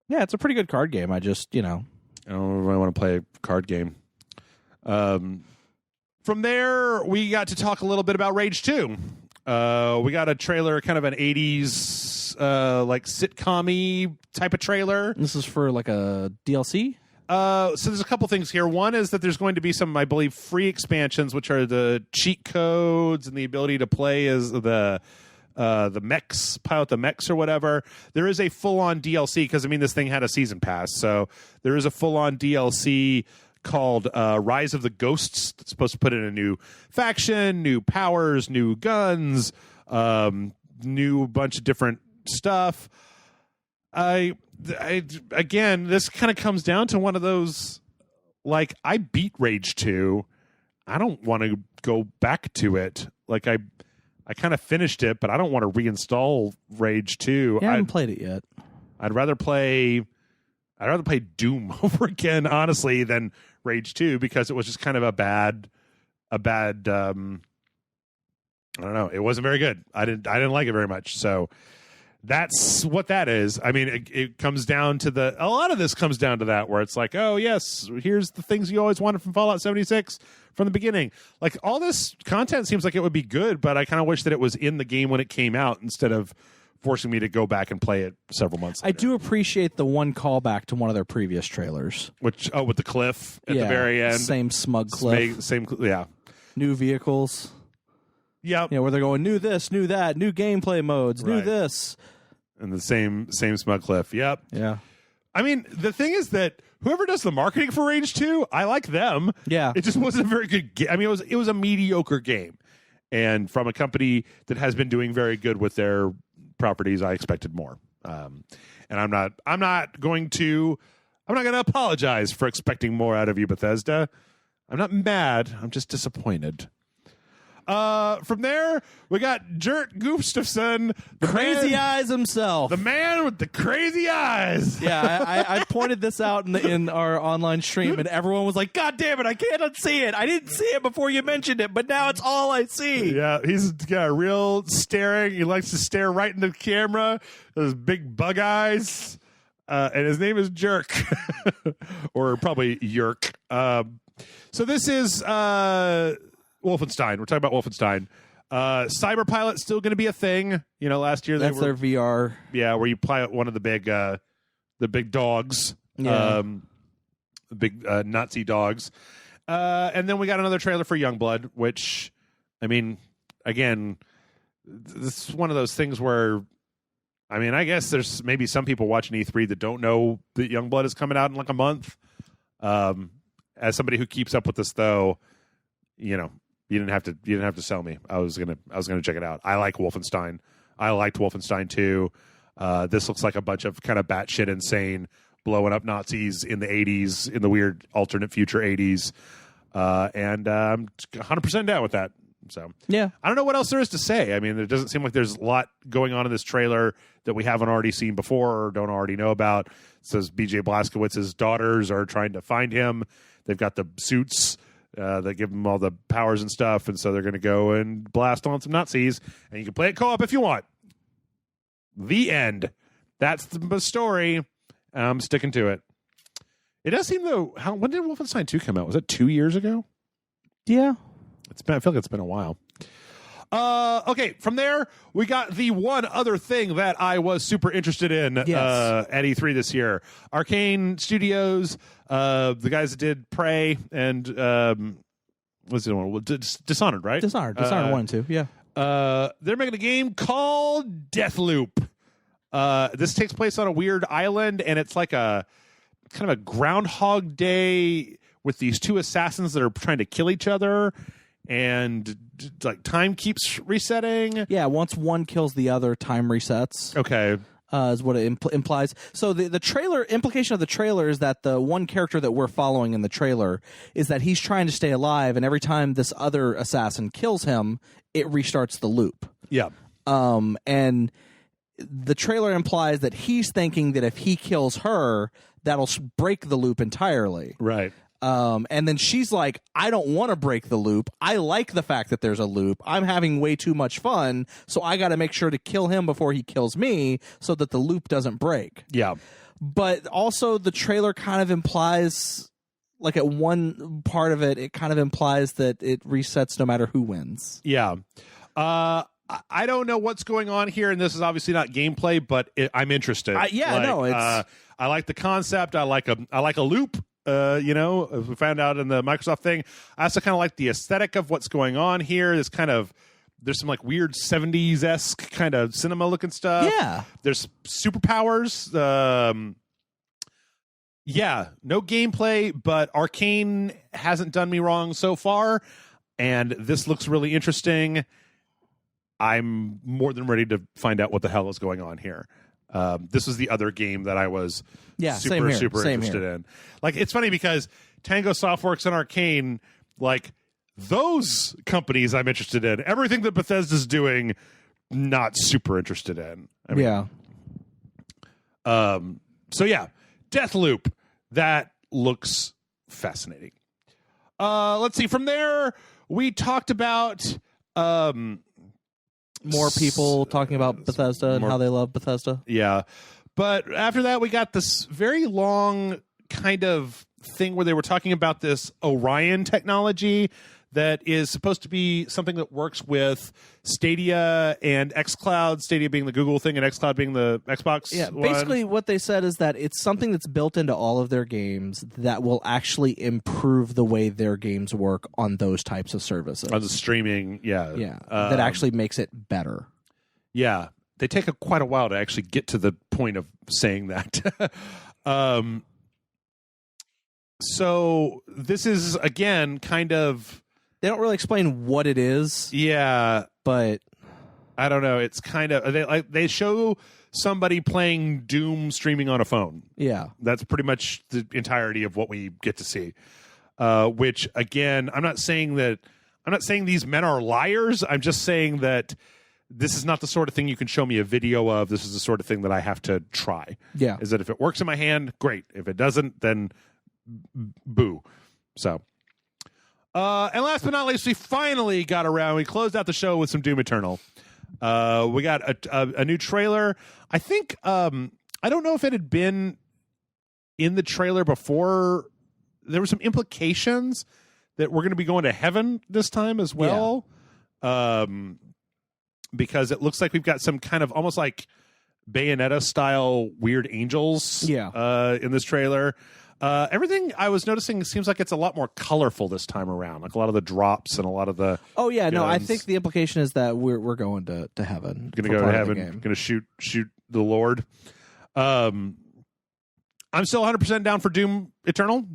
S2: yeah, it's a pretty good card game. I just,
S1: I don't really want to play a card game. From there, we got to talk a little bit about Rage 2. We got a trailer, kind of an 80s like sitcom-y type of trailer.
S2: This is for like a DLC?
S1: So there's a couple things here. One is that there's going to be some, I believe, free expansions, which are the cheat codes and the ability to play as the mechs, pilot the mechs or whatever. There is a full-on DLC, because, I mean, this thing had a season pass. So there is a full-on DLC called Rise of the Ghosts. That's supposed to put in a new faction, new powers, new guns, new bunch of different stuff. Again, this kind of comes down to one of those, like, I beat Rage 2. I don't want to go back to it. Like, I kind of finished it, but I don't want to reinstall Rage 2.
S2: Yeah, I haven't played it yet.
S1: I'd rather play Doom over again, honestly, than Rage 2, because it was just kind of a bad I don't know. It wasn't very good. I didn't like it very much. So that's what that is. I mean, it comes down to a lot of this comes down to that, where it's like, oh yes, here's the things you always wanted from Fallout 76 from the beginning. Like, all this content seems like it would be good, but I kind of wish that it was in the game when it came out, instead of forcing me to go back and play it several months later.
S2: I do appreciate the one callback to one of their previous trailers.
S1: Which, with the cliff at the very end.
S2: Same smug cliff.
S1: Same, yeah.
S2: New vehicles.
S1: Yep.
S2: Where they're going, new this, new that, new gameplay modes, new this.
S1: And the same smug cliff. Yep.
S2: Yeah.
S1: I mean, the thing is that whoever does the marketing for Rage 2, I like them.
S2: Yeah.
S1: It just wasn't a very good game. I mean, it was a mediocre game. And from a company that has been doing very good with their properties, I expected more. And I'm not going to apologize for expecting more out of you, Bethesda. I'm not mad. I'm just disappointed. From there, we got Dirk Gustafsson, the
S2: crazy eyes himself,
S1: the man with the crazy eyes.
S2: Yeah, I pointed this out in our online stream, and everyone was like, "God damn it, I can't unsee it! I didn't see it before you mentioned it, but now it's all I see."
S1: Yeah, he's got a real staring. He likes to stare right into the camera. Those big bug eyes, and his name is Jerk, or probably Yerk. So this is Wolfenstein. We're talking about Wolfenstein. Cyberpilot's still going to be a thing. Last year
S2: that's their VR.
S1: Yeah, where you pilot one of the big dogs.
S2: Yeah.
S1: The big Nazi dogs. And then we got another trailer for Youngblood, which, I mean, again, this is one of those things where, I mean, I guess there's maybe some people watching E3 that don't know that Youngblood is coming out in like a month. As somebody who keeps up with this, though, you didn't have to sell me. I was gonna check it out. I like Wolfenstein. I liked Wolfenstein 2. This looks like a bunch of kind of batshit insane blowing up Nazis in the 80s, in the weird alternate future 80s. And I'm 100% down with that. So
S2: yeah,
S1: I don't know what else there is to say. I mean, it doesn't seem like there's a lot going on in this trailer that we haven't already seen before or don't already know about. It says BJ Blazkowicz's daughters are trying to find him. They've got the suits that give them all the powers and stuff, and so they're going to go and blast on some Nazis, and you can play it co-op if you want. The end. That's the story. I'm sticking to it. It does seem, though, when did Wolfenstein 2 come out? Was it 2 years ago?
S2: Yeah.
S1: I feel like it's been a while. Okay, from there, we got the one other thing that I was super interested in at E3 this year. Arcane Studios, the guys that did Prey and what's the one? Dishonored, right?
S2: Dishonored 1 and 2, yeah.
S1: They're making a game called Deathloop. This takes place on a weird island, and it's like a kind of a Groundhog Day with these two assassins that are trying to kill each other. And like time keeps resetting.
S2: Yeah, once one kills the other, time resets.
S1: Okay,
S2: is what it implies. So the trailer implication of the trailer is that the one character that we're following in the trailer is that he's trying to stay alive, and every time this other assassin kills him, it restarts the loop.
S1: Yeah.
S2: And the trailer implies that he's thinking that if he kills her, that'll break the loop entirely.
S1: Right.
S2: And then she's like, I don't want to break the loop. I like the fact that there's a loop. I'm having way too much fun, so I got to make sure to kill him before he kills me so that the loop doesn't break.
S1: Yeah.
S2: But also the trailer kind of implies like at one part of it, it kind of implies that it resets no matter who wins.
S1: Yeah. I don't know what's going on here, and this is obviously not gameplay, but I'm interested. I like the concept. I like a loop. As we found out in the Microsoft thing. I also kind of like the aesthetic of what's going on here. There's some like weird 70s-esque kind of cinema looking stuff.
S2: Yeah.
S1: There's superpowers. No gameplay, but Arcane hasn't done me wrong so far, and this looks really interesting. I'm more than ready to find out what the hell is going on here. This was the other game that I was super interested in. Like, it's funny because Tango Softworks and Arcane, like, those companies I'm interested in. Everything that Bethesda's doing, not super interested in. Deathloop. That looks fascinating. Let's see. From there, we talked about
S2: more people talking about Bethesda and how they love Bethesda.
S1: Yeah. But after that, we got this very long kind of thing where they were talking about this Orion technology that is supposed to be something that works with Stadia and xCloud, Stadia being the Google thing and xCloud being the Xbox one.
S2: Basically what they said is that it's something that's built into all of their games that will actually improve the way their games work on those types of services.
S1: On the streaming,
S2: that actually makes it better.
S1: Yeah. They take quite a while to actually get to the point of saying that. So this is, again, kind of...
S2: They don't really explain what it is.
S1: Yeah.
S2: But
S1: I don't know. It's kind of... They show somebody playing Doom streaming on a phone.
S2: Yeah.
S1: That's pretty much the entirety of what we get to see. Which, again, I'm not saying these men are liars. I'm just saying that this is not the sort of thing you can show me a video of. This is the sort of thing that I have to try.
S2: Yeah.
S1: Is that if it works in my hand, great. If it doesn't, then boo. So... and last but not least, we finally got around. We closed out the show with some Doom Eternal. We got a new trailer. I think I don't know if it had been in the trailer before. There were some implications that we're going to be going to heaven this time as well. Yeah. Because it looks like we've got some kind of almost like Bayonetta style weird angels. In this trailer. Everything I was noticing seems like it's a lot more colorful this time around. Like a lot of the drops and a lot of the...
S2: Oh, yeah. Guns. No, I think the implication is that we're going to heaven.
S1: Going to go to heaven. Going to shoot the Lord. I'm still 100% down for Doom Eternal.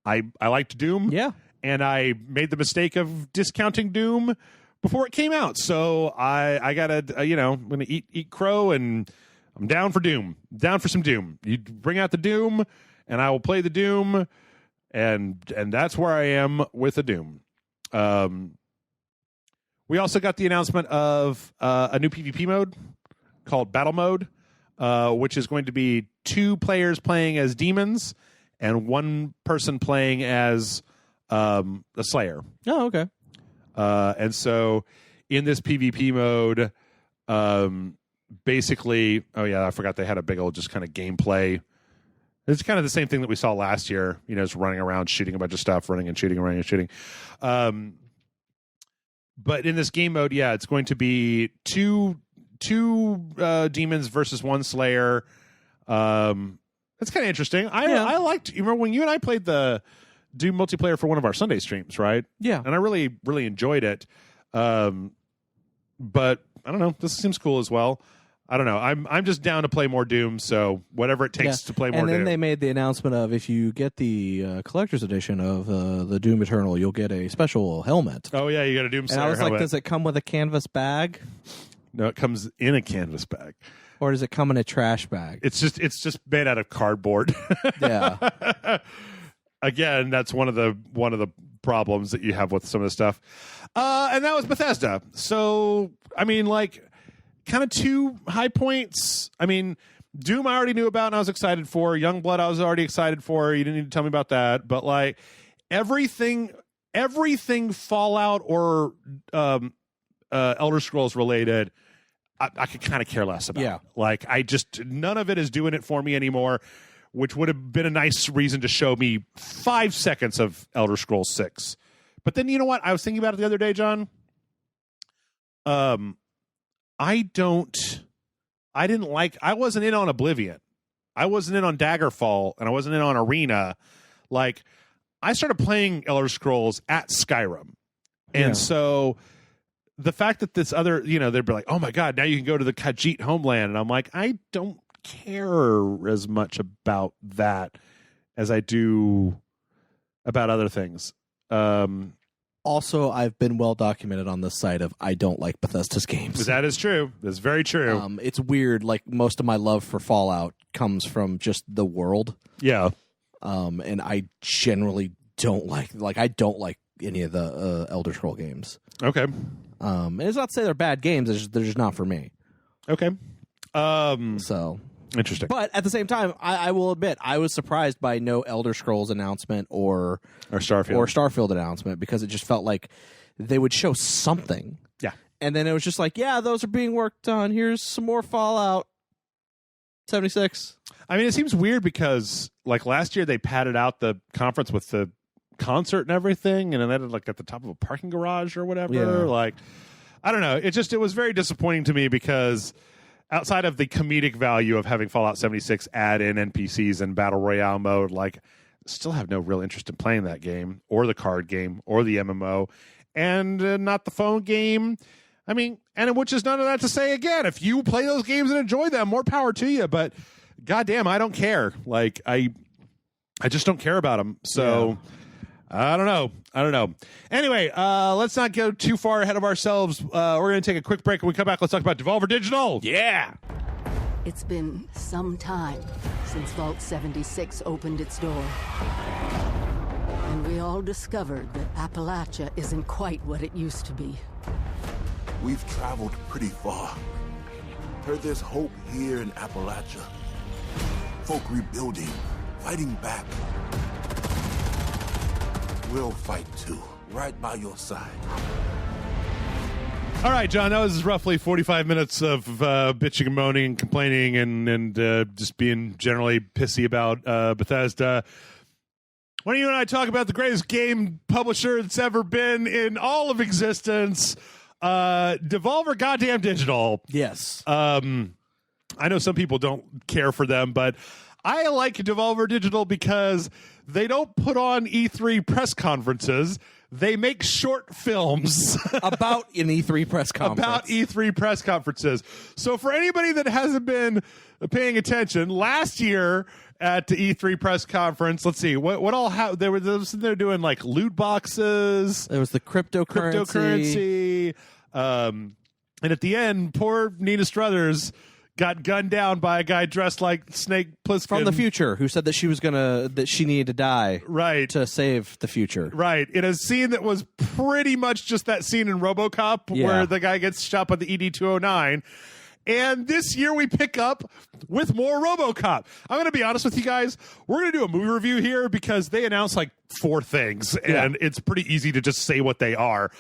S1: I liked Doom.
S2: Yeah.
S1: And I made the mistake of discounting Doom before it came out. So I got to, I'm going to eat crow, and I'm down for Doom. Down for some Doom. You bring out the Doom... and I will play the Doom, and that's where I am with the Doom. We also got the announcement of a new PvP mode called Battle Mode, which is going to be 2 players playing as demons and 1 person playing as the Slayer.
S2: Oh, okay.
S1: And so in this PvP mode, basically, I forgot they had a big old just kind of gameplay. It's kind of the same thing that we saw last year, just running around, shooting a bunch of stuff, running and shooting. But in this game mode, it's going to be two demons versus 1 Slayer. That's kind of interesting. I liked, you remember when you and I played the Doom multiplayer for one of our Sunday streams, right?
S2: Yeah.
S1: And I really, really enjoyed it. But I don't know. This seems cool as well. I don't know. I'm just down to play more Doom, so whatever it takes to play more Doom.
S2: And then they made the announcement of if you get the collector's edition of the Doom Eternal, you'll get a special helmet.
S1: Oh, yeah, you got a Doom Slayer
S2: helmet. And I was
S1: helmet.
S2: like, does it come with a canvas bag?
S1: No, it comes in a canvas bag.
S2: Or does it come in a trash bag?
S1: It's just made out of cardboard.
S2: Yeah.
S1: Again, that's one of the problems that you have with some of the stuff. And that was Bethesda. So, I mean, like... kind of 2 high points. I mean, Doom I already knew about and I was excited for. Youngblood I was already excited for. You didn't need to tell me about that. But like everything Fallout or Elder Scrolls related, I could kind of care less about.
S2: Yeah.
S1: Like none of it is doing it for me anymore. which would have been a nice reason to show me 5 seconds of Elder Scrolls 6. But then you know what? I was thinking about it the other day, John. I wasn't in on Oblivion. I wasn't in on Daggerfall, and I wasn't in on Arena. Like, I started playing Elder Scrolls at Skyrim. And so the fact that this other, they'd be like, oh my God, now you can go to the Khajiit homeland. And I'm like, I don't care as much about that as I do about other things.
S2: Also, I've been well documented on this site of I don't like Bethesda's games.
S1: That is true. That's very true.
S2: It's weird. Like, most of my love for Fallout comes from just the world.
S1: Yeah.
S2: And I generally don't like any of the Elder Scroll games.
S1: Okay.
S2: And it's not to say they're bad games. They're just not for me.
S1: Okay.
S2: So
S1: interesting.
S2: But at the same time, I will admit I was surprised by no Elder Scrolls announcement or Starfield announcement, because it just felt like they would show something.
S1: Yeah.
S2: And then it was just like, yeah, those are being worked on. Here's some more Fallout 76.
S1: I mean, it seems weird because like last year they padded out the conference with the concert and everything, and then ended like at the top of a parking garage or whatever.
S2: Yeah.
S1: Like, I don't know. It was very disappointing to me because outside of the comedic value of having Fallout 76 add in NPCs and battle royale mode, like, still have no real interest in playing that game or the card game or the MMO, and not the phone game. I mean, and which is none of that to say, again, if you play those games and enjoy them, more power to you. But goddamn, I don't care. Like, I just don't care about them. So. Yeah. I don't know. Anyway, let's not go too far ahead of ourselves. We're going to take a quick break. When we come back, let's talk about Devolver Digital. Yeah.
S3: It's been some time since Vault 76 opened its door. And we all discovered that Appalachia isn't quite what it used to be.
S4: We've traveled pretty far. Heard there's hope here in Appalachia. Folk rebuilding, fighting back. We'll fight too, right by your side.
S1: All right, John, that was roughly 45 minutes of bitching and moaning and complaining and just being generally pissy about Bethesda. Why don't you and I talk about the greatest game publisher that's ever been in all of existence, Devolver Goddamn Digital.
S2: Yes.
S1: I know some people don't care for them, but I like Devolver Digital because they don't put on E3 press conferences. They make short films
S2: about an E3 press conference.
S1: About E3 press conferences. So for anybody that hasn't been paying attention, last year at the E3 press conference, let's see, what all they're doing, like loot boxes.
S2: There was the cryptocurrency.
S1: And at the end, poor Nina Struthers got gunned down by a guy dressed like Snake Plissken
S2: from the future, who said that she needed to die,
S1: right,
S2: to save the future,
S1: right, in a scene that was pretty much just that scene in RoboCop where the guy gets shot by the ED-209. And this year we pick up with more RoboCop. I'm going to be honest with you guys. We're going to do a movie review here because they announced like 4 things, and it's pretty easy to just say what they are.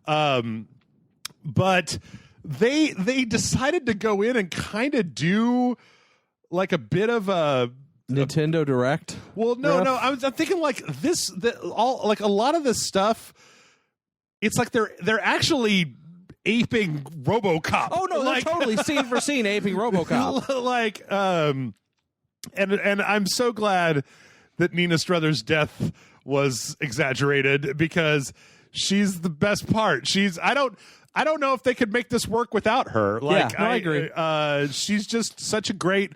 S1: But they decided to go in and kind of do like a bit of a
S2: Nintendo Direct.
S1: Well, no, I'm thinking like this. A lot of this stuff. It's like they're actually aping RoboCop.
S2: Oh no, they're totally scene for scene aping RoboCop.
S1: Like, and I'm so glad that Nina Struthers' death was exaggerated because she's the best part. I don't know if they could make this work without her. Like,
S2: I agree.
S1: She's just such a great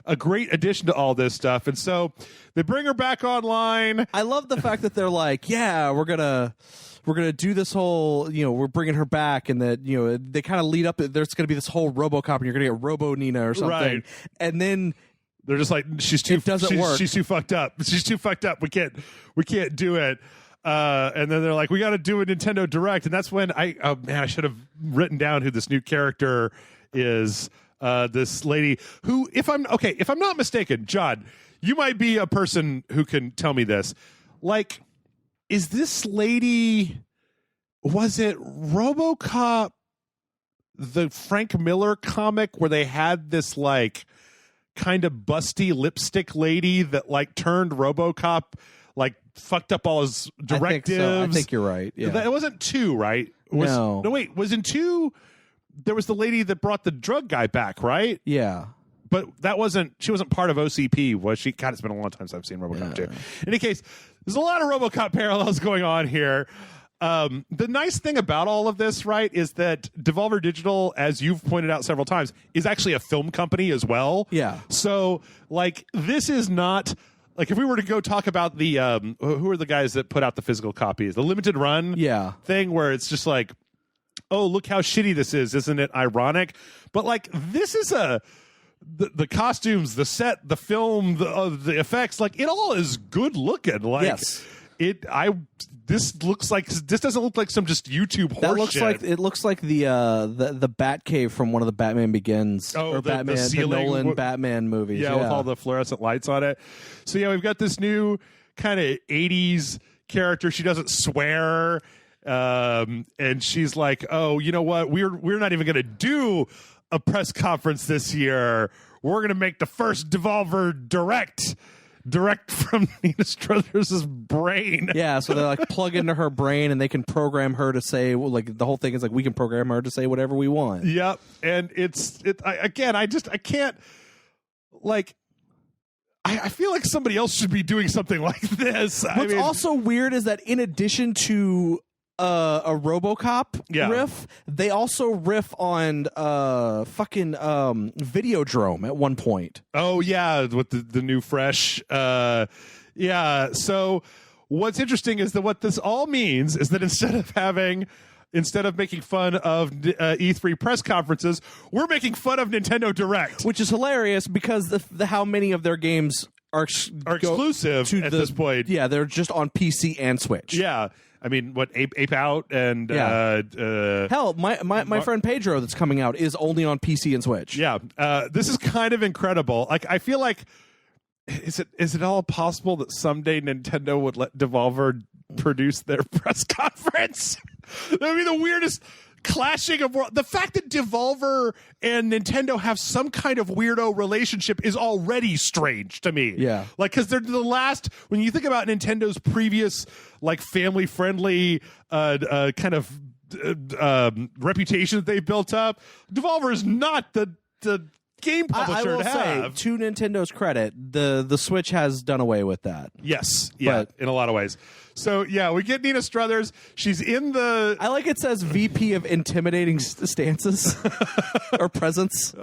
S1: addition to all this stuff. And so they bring her back online.
S2: I love the fact that they're like, yeah, we're gonna do this whole, we're bringing her back, and that, they kind of lead up that there's going to be this whole RoboCop, and you're going to get Robo Nina or something. Right. And then
S1: they're just like, work. She's too fucked up. She's too fucked up. We can't do it. And then they're like, we got to do a Nintendo Direct. And that's when I should have written down who this new character is. This lady who, if I'm not mistaken, John, you might be a person who can tell me this. Like, is this lady, was it RoboCop, the Frank Miller comic where they had this like kind of busty lipstick lady that like turned RoboCop, like fucked up all his directives.
S2: I think you're right. Yeah.
S1: It wasn't 2, right?
S2: No,
S1: wait. Was in 2? There was the lady that brought the drug guy back, right?
S2: Yeah.
S1: But she wasn't part of OCP, was she? God, it's been a long time since I've seen RoboCop 2. In any case, there's a lot of RoboCop parallels going on here. The nice thing about all of this, right, is that Devolver Digital, as you've pointed out several times, is actually a film company as well.
S2: Yeah.
S1: So, like, this is not... Like, if we were to go talk about the... who are the guys that put out the physical copies? The limited run thing where it's just like, oh, look how shitty this is. Isn't it ironic? But, like, this is the costumes, the set, the film, the effects, like, it all is good looking. Like,
S2: yes.
S1: This doesn't look like some just YouTube horse shit.
S2: It looks like the Batcave from one of the Batman Begins or the Nolan Batman movies.
S1: Yeah, with all the fluorescent lights on it. So yeah, we've got this new kind of 80s character. She doesn't swear, and she's like, "Oh, you know what? We're not even going to do a press conference this year. We're going to make the first Devolver direct from Nina Struthers' brain."
S2: Yeah, so they like plug into her brain and they can program her to say, well, like the whole thing is like we can program her to say whatever we want.
S1: Yep, and I can't like. I feel like somebody else should be doing something like this.
S2: What's also weird is that in addition to a RoboCop riff, they also riff on fucking Videodrome at one point.
S1: Oh yeah, with the new fresh yeah. So what's interesting is that what this all means is that instead of making fun of E3 press conferences, we're making fun of Nintendo Direct,
S2: which is hilarious because how many of their games are
S1: exclusive at this point.
S2: Yeah, they're just on PC and Switch.
S1: Yeah. I mean, what, Ape Out and...
S2: hell, my friend Pedro that's coming out is only on PC and Switch.
S1: Yeah. This is kind of incredible. Like, I feel like... Is it all possible that someday Nintendo would let Devolver produce their press conference? That would be the weirdest clashing of worlds. The fact that Devolver and Nintendo have some kind of weirdo relationship is already strange to me.
S2: Yeah.
S1: Like, because they're the last, when you think about Nintendo's previous, like, family-friendly kind of reputation that they've built up, Devolver is not the game publisher
S2: I will say, to Nintendo's credit, the Switch has done away with that.
S1: Yes. Yeah, in a lot of ways. So, yeah, we get Nina Struthers. She's in the...
S2: I like it says VP of Intimidating Stances or Presence.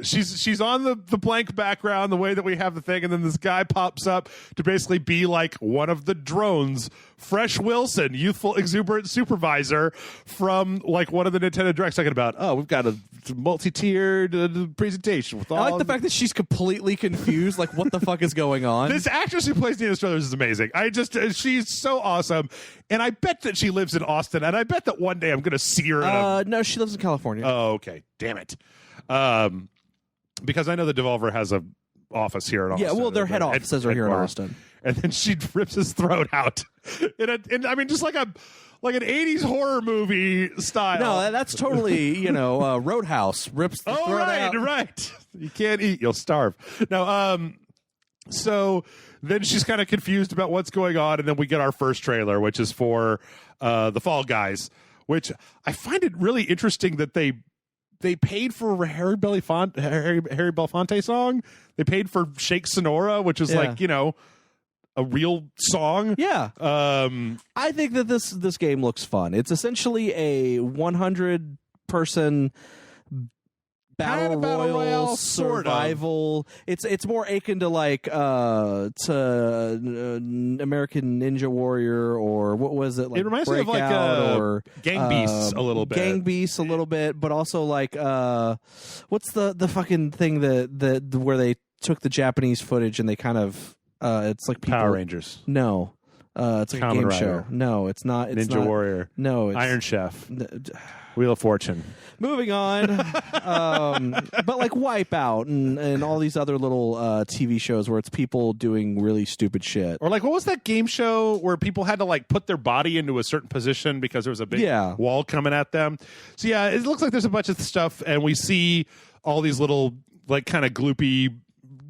S1: She's on the blank background, the way that we have the thing, and then this guy pops up to basically be like one of the drones. Fresh Wilson, youthful, exuberant supervisor from like one of the Nintendo Directs talking about, oh, we've got a multi-tiered presentation. With all
S2: I like the fact that she's completely confused, like what the fuck is going on?
S1: This actress who plays Nina Struthers is amazing. She's so awesome. And I bet that she lives in Austin, and I bet that one day I'm going to see her.
S2: No, she lives in California.
S1: Oh, okay. Damn it. Because I know the Devolver has a office here in Austin.
S2: Yeah, well, their head offices are here in Austin.
S1: And then she rips his throat out. I mean, just like an 80s horror movie style.
S2: No, that's totally, Roadhouse rips the throat out.
S1: Oh, right. You can't eat, you'll starve. No, so then she's kind of confused about what's going on, and then we get our first trailer, which is for the Fall Guys, which I find it really interesting that they paid for a Harry Belafonte song. They paid for Shake Sonora, which is like, a real song.
S2: Yeah. I think that this game looks fun. It's essentially a 100-person battle royale survival. It's more akin to like American Ninja Warrior, or what was it? Like,
S1: it reminds me of like
S2: or
S1: Gang Beasts a little bit.
S2: Gang Beasts a little bit, but also like what's the fucking thing that where they took the Japanese footage and they kind of it's like
S1: Power Rangers.
S2: No. It's like
S1: Kamen
S2: a game
S1: Rider.
S2: show. No, it's not. It's
S1: Ninja
S2: not,
S1: Warrior.
S2: No, it's
S1: Iron Chef. Wheel of Fortune.
S2: Moving on. But like Wipeout and all these other little TV shows where it's people doing really stupid shit.
S1: Or like, what was that game show where people had to like put their body into a certain position because there was a big wall coming at them? So yeah, it looks like there's a bunch of stuff, and we see all these little like kind of gloopy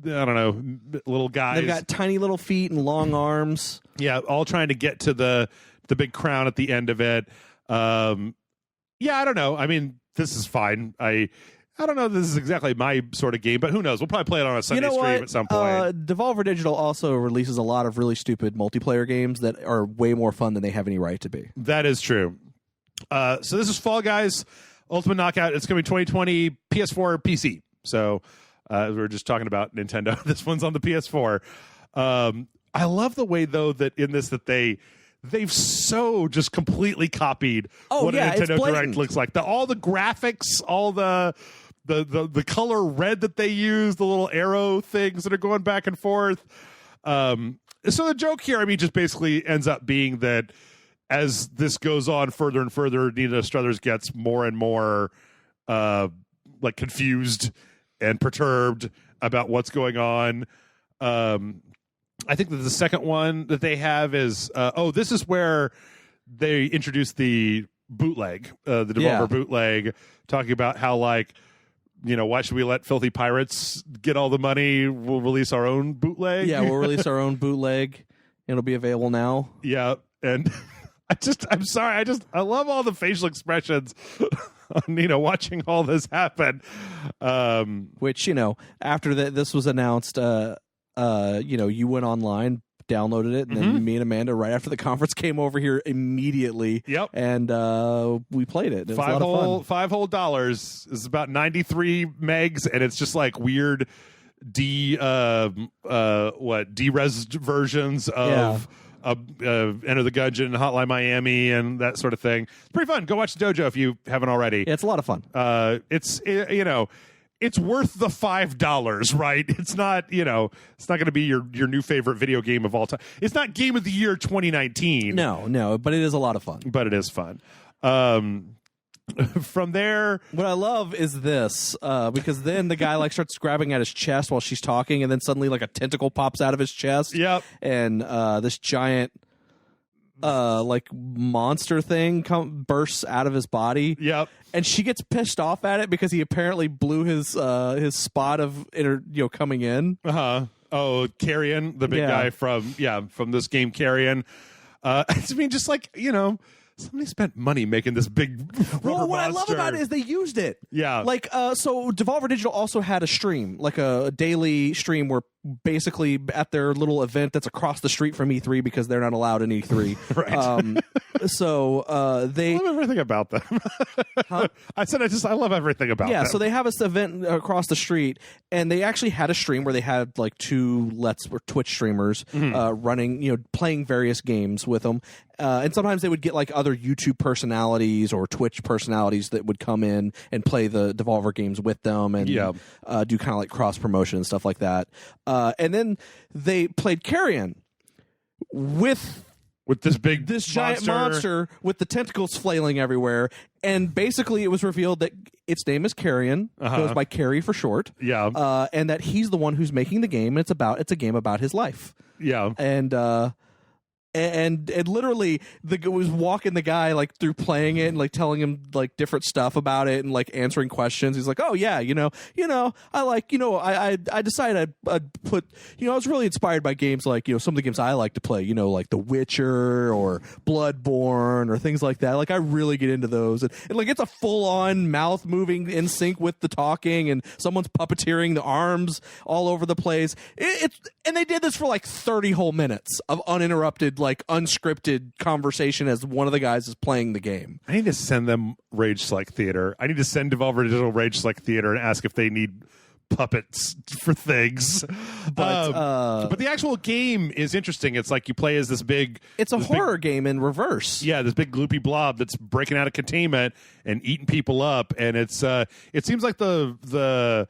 S1: don't know, little guys.
S2: They've got tiny little feet and long arms.
S1: Yeah, all trying to get to the big crown at the end of it. Yeah, I don't know. I mean, this is fine. I don't know if this is exactly my sort of game, but who knows? We'll probably play it on a Sunday stream at some point.
S2: Devolver Digital also releases a lot of really stupid multiplayer games that are way more fun than they have any right to be.
S1: That is true. So this is Fall Guys Ultimate Knockout. It's going to be 2020 PS4 PC. So we were just talking about Nintendo. This one's on the PS4. I love the way, though, that in this that they've so just completely copied what a Nintendo Direct looks like. All the graphics, all the color red that they use, the little arrow things that are going back and forth. So the joke here, I mean, just basically ends up being that as this goes on further and further, Nina Struthers gets more and more like confused and perturbed about what's going on. I think that the second one that they have is this is where they introduce the bootleg, the Devolver bootleg, talking about how, like, you know, why should we let filthy pirates get all the money? We'll release our own bootleg.
S2: Yeah, we'll release our own bootleg. It'll be available now.
S1: Yeah, and I'm sorry, I love all the facial expressions on, you know, watching all this happen.
S2: Which, you know, after this was announced, you know, you went online, downloaded it, and then me and Amanda, right after the conference, came over here immediately.
S1: Yep.
S2: And we played it. It was a lot of fun.
S1: $5 is about 93 megs, and it's just like weird D-res versions of Enter the Gungeon, Hotline Miami, and that sort of thing. It's pretty fun. Go watch the dojo if you haven't already.
S2: Yeah, it's a lot of fun.
S1: You know, it's worth the $5, right? It's not, you know, it's not going to be your new favorite video game of all time. It's not Game of the Year 2019.
S2: No, but it is a lot of fun.
S1: But it is fun. From there,
S2: what I love is this, because then the guy like starts grabbing at his chest while she's talking, and then suddenly like a tentacle pops out of his chest.
S1: Yep.
S2: And this giant like monster thing bursts out of his body.
S1: Yep.
S2: And she gets pissed off at it because he apparently blew his spot of coming in.
S1: Oh, Carrion, the big guy from this game, Carrion. I mean, just like, you know, somebody spent money making this big rubber
S2: what I
S1: monster.
S2: love about it is they used it.
S1: Yeah.
S2: Like, so Devolver Digital also had a stream, like a daily stream where basically at their little event that's across the street from E3 because they're not allowed in E3.
S1: Right.
S2: So they...
S1: I love everything about them.
S2: Huh?
S1: I love everything about them.
S2: Yeah, so they have this event across the street, and they actually had a stream where they had like two Twitch streamers running, you know, playing various games with them. And sometimes they would get like other YouTube personalities or Twitch personalities that would come in and play the Devolver games with them and do kind of like cross promotion and stuff like that. And then they played Carrion with this giant monster with the tentacles flailing everywhere. And basically it was revealed that its name is Carrion, goes by Carrie for short.
S1: Yeah.
S2: And that he's the one who's making the game, and it's a game about his life.
S1: Yeah.
S2: And literally was walking the guy like through playing it and like telling him like different stuff about it and like answering questions. He's like, oh yeah, you know, I like, you know, I decided I'd put, you know, I was really inspired by games like, you know, some of the games I like to play, you know, like The Witcher or Bloodborne or things like that. Like I really get into those, and like it's a full on mouth moving in sync with the talking, and someone's puppeteering the arms all over the place. And they did this for like 30 whole minutes of uninterrupted, like unscripted conversation as one of the guys is playing the game.
S1: I need to send them Rage Select Theater. I need to send Devolver Digital Rage Select Theater and ask if they need puppets for things. But the actual game is interesting. It's like you play as this big...
S2: It's a horror game in reverse.
S1: Yeah, this big gloopy blob that's breaking out of containment and eating people up. And it's it seems like the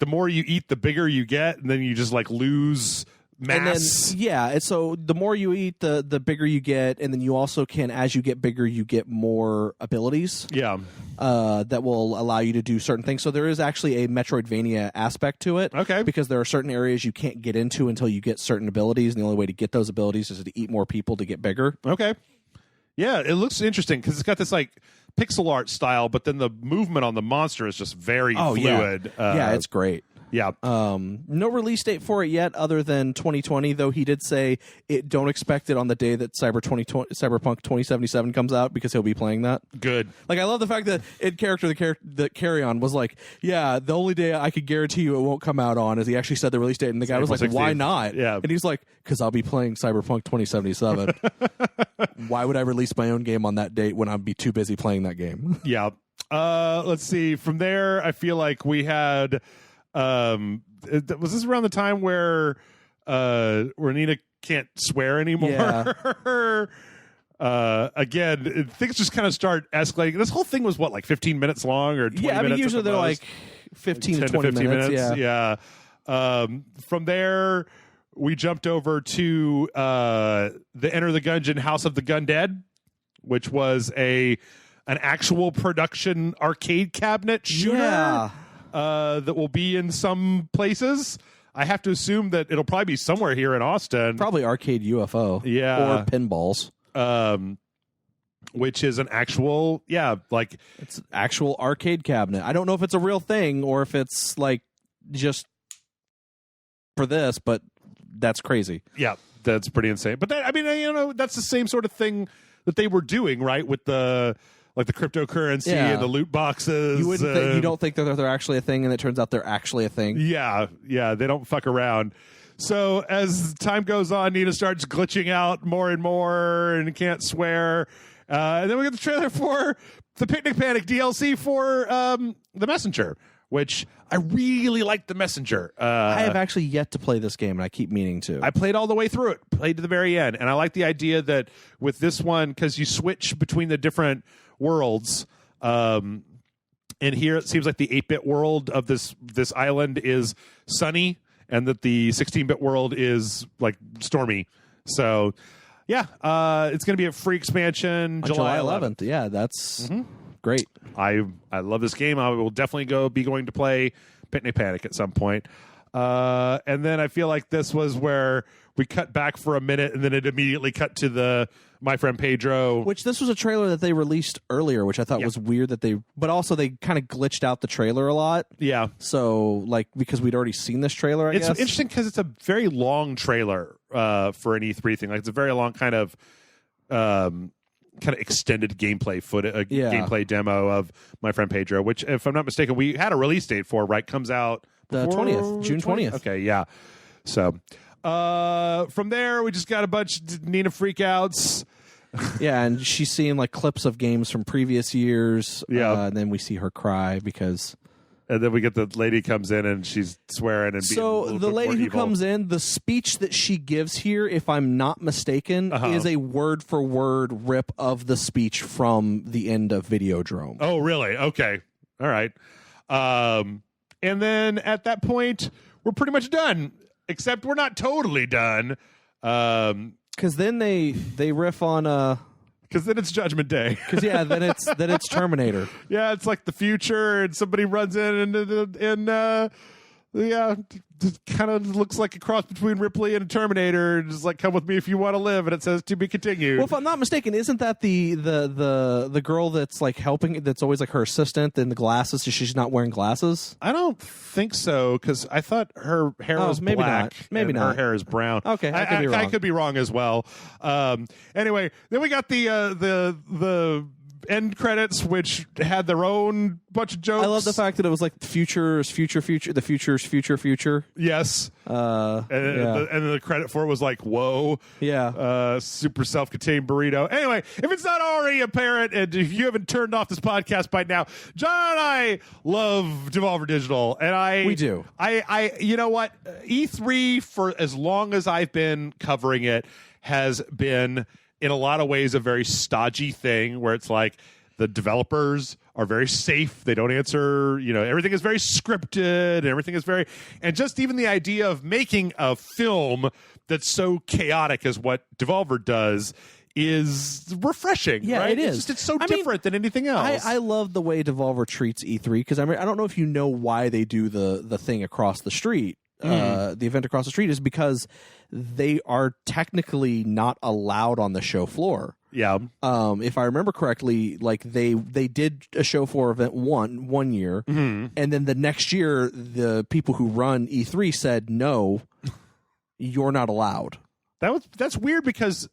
S1: more you eat, the bigger you get, and then you just like lose mass.
S2: And then, so the more you eat, the bigger you get, and then you also can, as you get bigger, you get more abilities.
S1: Yeah.
S2: That will allow you to do certain things. So there is actually a Metroidvania aspect to it.
S1: Okay.
S2: Because there are certain areas you can't get into until you get certain abilities, and the only way to get those abilities is to eat more people to get bigger.
S1: Okay. Yeah, it looks interesting because it's got this like pixel art style, but then the movement on the monster is just very fluid.
S2: Yeah, it's great.
S1: Yeah.
S2: No release date for it yet, other than 2020. Though he did say don't expect it on the day that Cyberpunk 2077 comes out, because he'll be playing that.
S1: Good.
S2: Like, I love the fact that the Carry-On was like, yeah, the only day I could guarantee you it won't come out on is he actually said the release date, and the guy was like,
S1: 16th.
S2: why not?
S1: Yeah.
S2: And he's like, because I'll be playing Cyberpunk 2077. Why would I release my own game on that date when I'd be too busy playing that game?
S1: Yeah. Let's see. From there, I feel like we had. Was this around the time where Nina can't swear anymore?
S2: Yeah.
S1: Again, things just kind of start escalating. This whole thing was what, like 15 minutes long or 20 minutes?
S2: Yeah, I mean, usually they're like 15 to 20 minutes.
S1: Yeah. From there, we jumped over to the Enter the Gungeon House of the Gundead, which was an actual production arcade cabinet shooter.
S2: Yeah.
S1: That will be in some places. I have to assume that it'll probably be somewhere here in Austin.
S2: Probably Arcade UFO.
S1: Yeah.
S2: Or Pinballs.
S1: Which is an actual,
S2: it's an actual arcade cabinet. I don't know if it's a real thing or if it's like just for this, but that's crazy.
S1: Yeah, that's pretty insane. But that's the same sort of thing that they were doing, right? With the cryptocurrency and the loot boxes.
S2: You don't think that they're actually a thing, and it turns out they're actually a thing.
S1: Yeah, they don't fuck around. So as time goes on, Nina starts glitching out more and more and can't swear. And then we get the trailer for the Picnic Panic DLC for The Messenger, which I really like. The Messenger.
S2: I have actually yet to play this game, and I keep meaning to.
S1: I played all the way through it, played to the very end, and I like the idea that with this one, because you switch between the different worlds, and here it seems like the 8-bit world of this island is sunny, and that the 16-bit world is like stormy. So yeah, it's going to be a free expansion July 11th.
S2: Yeah, that's great.
S1: I love this game. I will definitely be going to play Picnic Panic at some point. And then I feel like this was where we cut back for a minute, and then it immediately cut to the My Friend Pedro.
S2: Which this was a trailer that they released earlier, which I thought was weird but also they kind of glitched out the trailer a lot. Yeah. So, because we'd already seen this trailer, I guess.
S1: It's interesting because it's a very long trailer for an E3 thing. Like, it's a very long kind of extended gameplay gameplay demo of My Friend Pedro, which, if I'm not mistaken, we had a release date for, right? Comes out
S2: the 20th, June 20th.
S1: Okay, yeah. So from there, we just got a bunch of Nina freakouts.
S2: Yeah, and she's seeing clips of games from previous years. Yeah, and then we see her cry because.
S1: And then we get the lady comes in and she's swearing and being
S2: so the lady who comes in, the speech that she gives here, if I'm not mistaken, is a word for word rip of the speech from the end of Videodrome.
S1: Oh, really? Okay, all right. And then at that point, we're pretty much done. Except we're not totally done.
S2: Because then they riff on
S1: because then it's Judgment Day.
S2: Because then it's Terminator.
S1: Yeah, it's like the future, and somebody runs in and it kind of looks like a cross between Ripley and a Terminator. Just like, come with me if you want to live, and it says to be continued.
S2: Well, if I'm not mistaken, isn't that the girl that's helping? That's always her assistant in the glasses. So she's not wearing glasses.
S1: I don't think so, because I thought her hair was
S2: maybe
S1: black.
S2: Not. Maybe not.
S1: Her hair is brown.
S2: Okay, I could be wrong.
S1: I could be wrong as well. Anyway, then we got the end credits, which had their own bunch of jokes.
S2: I love the fact that it was the future's future, the future's future.
S1: Yes. And the credit for it was whoa.
S2: Yeah.
S1: Super self-contained burrito. Anyway, if it's not already apparent, and if you haven't turned off this podcast by now, John and I love Devolver Digital, and
S2: we do.
S1: I you know what? E3, for as long as I've been covering it, has been in a lot of ways a very stodgy thing, where it's the developers are very safe. They don't answer, everything is very scripted, and everything is and just even the idea of making a film that's so chaotic as what Devolver does is refreshing.
S2: Yeah,
S1: right?
S2: it is.
S1: It's so different than anything else.
S2: I love the way Devolver treats E3, because I don't know if you know why they do the thing across the street the event across the street, is because they are technically not allowed on the show floor.
S1: Yeah.
S2: If I remember correctly, like they did a show floor event one year, and then the next year the people who run E3 said no, you're not allowed.
S1: That's weird because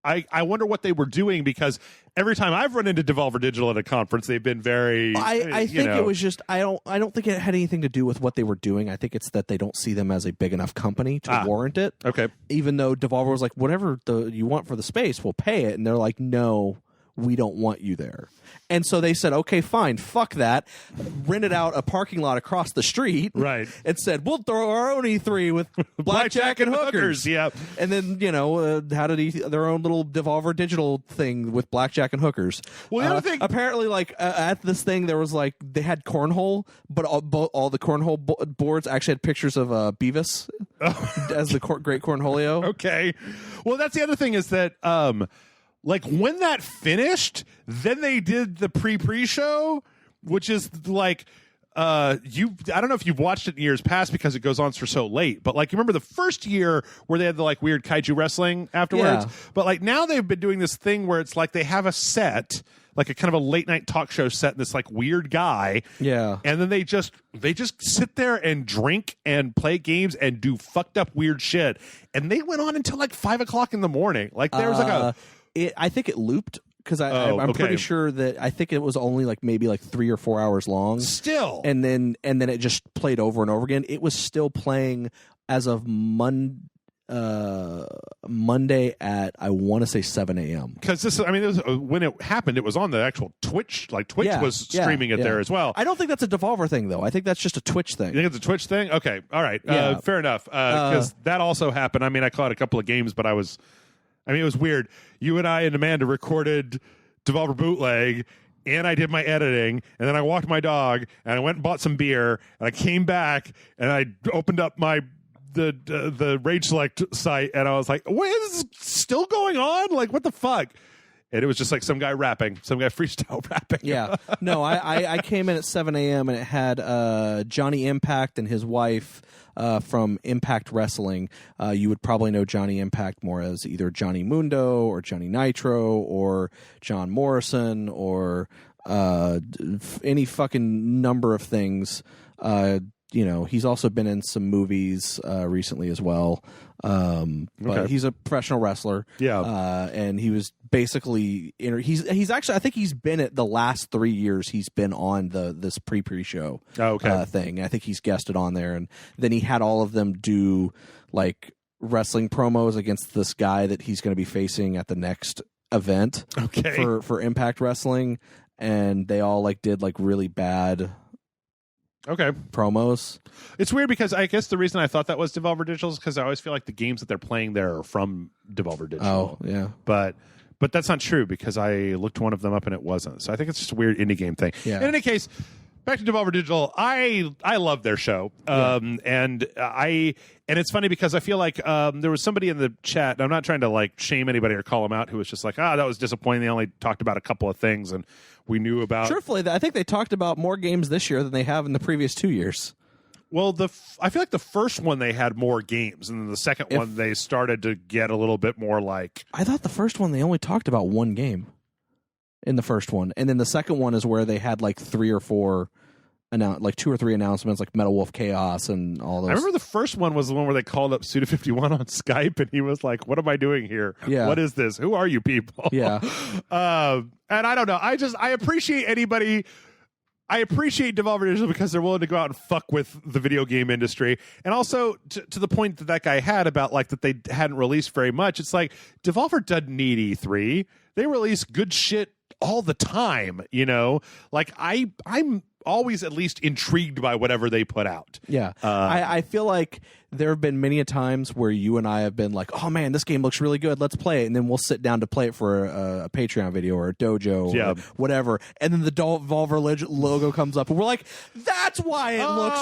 S1: I wonder what they were doing, because every time I've run into Devolver Digital at a conference, they've been very.
S2: I think it was just I don't think it had anything to do with what they were doing. I think it's that they don't see them as a big enough company to warrant it.
S1: Okay.
S2: Even though Devolver was like, whatever you want for the space, we'll pay it, and they're like, no, we don't want you there. And so they said, okay, fine, fuck that. Rented out a parking lot across the street.
S1: Right.
S2: And said, we'll throw our own E3 with blackjack and hookers.
S1: Yeah.
S2: And then, how did their own little Devolver Digital thing with blackjack and hookers.
S1: Well, the other thing.
S2: Apparently, like, at this thing, there was, like, they had cornhole, but all the cornhole boards actually had pictures of Beavis as the great cornholio.
S1: Okay. Well, that's the other thing is that, like, when that finished, then they did the pre-show, which is like, I don't know if you've watched it in years past because it goes on for so late, but like, you remember the first year where they had the like weird kaiju wrestling afterwards?
S2: Yeah.
S1: But like now they've been doing this thing where it's like they have a set, like a kind of a late night talk show set, and this like weird guy.
S2: Yeah.
S1: And then they just sit there and drink and play games and do fucked up weird shit. And they went on until like 5 o'clock in the morning. Like there was like a.
S2: I think it looped because I'm pretty sure that I think it was only like maybe like 3 or 4 hours long.
S1: Still,
S2: and then it just played over and over again. It was still playing as of Monday at I want to say 7 a.m.
S1: Because this, I mean, when it happened, it was on the actual Twitch. Like Twitch was streaming it there as well.
S2: I don't think that's a Devolver thing though. I think that's just a Twitch thing.
S1: You think it's a Twitch thing? Okay, all right, fair enough. Because that also happened. I mean, I caught a couple of games, but it was weird. You and I and Amanda recorded Devolver Bootleg, and I did my editing, and then I walked my dog, and I went and bought some beer, and I came back, and I opened up the Rage Select site, and I was like, "Wait, is this still going on? Like, what the fuck?" And it was just like some guy freestyle rapping.
S2: Yeah. No, I came in at 7 a.m. and it had Johnny Impact and his wife from Impact Wrestling. You would probably know Johnny Impact more as either Johnny Mundo or Johnny Nitro or John Morrison or any fucking number of things. He's also been in some movies recently as well. But he's a professional wrestler.
S1: Yeah.
S2: And he was basically he's actually I think he's been at the last 3 years he's been on this pre-show thing. I think he's guested on there, and then he had all of them do like wrestling promos against this guy that he's going to be facing at the next event for Impact Wrestling, and they all like did like really bad promos.
S1: It's weird because I guess the reason I thought that was Devolver Digital is because I always feel like the games that they're playing there are from Devolver Digital.
S2: Oh, yeah.
S1: But that's not true because I looked one of them up and it wasn't. So I think it's just a weird indie game thing.
S2: Yeah.
S1: In any case, back to Devolver Digital, I love their show. And it's funny because I feel like there was somebody in the chat, and I'm not trying to like shame anybody or call them out, who was just like, that was disappointing. They only talked about a couple of things and we knew about.
S2: Truthfully, I think they talked about more games this year than they have in the previous 2 years.
S1: Well, I feel like the first one they had more games, and then the second one they started to get a little bit more like.
S2: I thought the first one they only talked about one game in the first one, and then the second one is where they had like 3 or 4, like 2 or 3 announcements, like Metal Wolf Chaos and all those.
S1: I remember the first one was the one where they called up Suda51 on Skype, and he was like, "What am I doing here?
S2: Yeah.
S1: What is this? Who are you people?"
S2: Yeah.
S1: And I don't know. I appreciate anybody. I appreciate Devolver Digital because they're willing to go out and fuck with the video game industry. And also to the point that guy had about like that they hadn't released very much. It's like Devolver doesn't need E3. They release good shit all the time, Like I'm always at least intrigued by whatever they put out.
S2: Yeah. I feel like there have been many a times where you and I have been like, oh man, this game looks really good, let's play it, and then we'll sit down to play it for a Patreon video or a dojo or whatever, and then the Devolver logo comes up and we're like, that's why it looks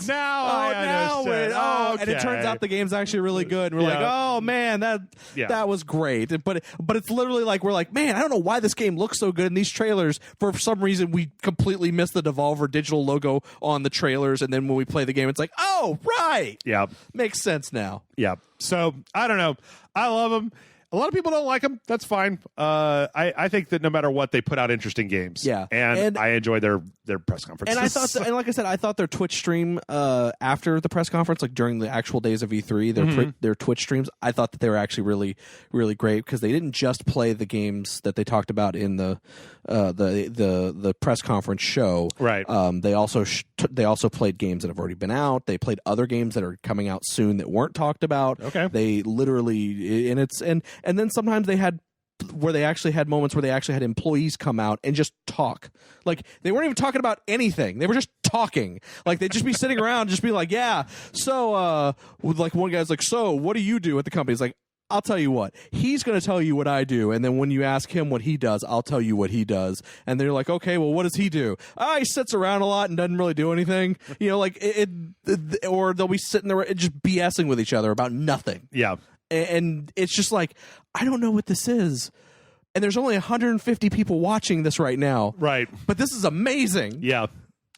S2: great. And it turns out the game's actually really good, and we're like, oh man, that was great. But it's literally like, we're like, man, I don't know why this game looks so good in these trailers. For some reason we completely missed the Devolver Digital logo on the trailers, and then when we play the game it's like, oh right, makes sense now.
S1: So I don't know, I love them. A lot of people don't like them. That's fine. I think that no matter what, they put out interesting games. And I enjoy their press conferences.
S2: And I thought, and like I said, I thought their Twitch stream after the press conference, like during the actual days of E3, their Twitch streams, I thought that they were actually really, really great, because they didn't just play the games that they talked about in the press conference show.
S1: Right.
S2: They also played games that have already been out. They played other games that are coming out soon that weren't talked about.
S1: Okay.
S2: They literally, and then sometimes they had where they actually had moments where they actually had employees come out and just talk. Like, they weren't even talking about anything. They were just talking. Like, they'd just be sitting around, just be like, yeah, so, like, one guy's like, so, what do you do at the company? He's like, I'll tell you what. He's going to tell you what I do, and then when you ask him what he does, I'll tell you what he does. And they're like, okay, well, what does he do? He sits around a lot and doesn't really do anything. You know, like, or they'll be sitting there just BSing with each other about nothing.
S1: Yeah.
S2: And it's just like, I don't know what this is. And there's only 150 people watching this right now.
S1: Right.
S2: But this is amazing.
S1: Yeah.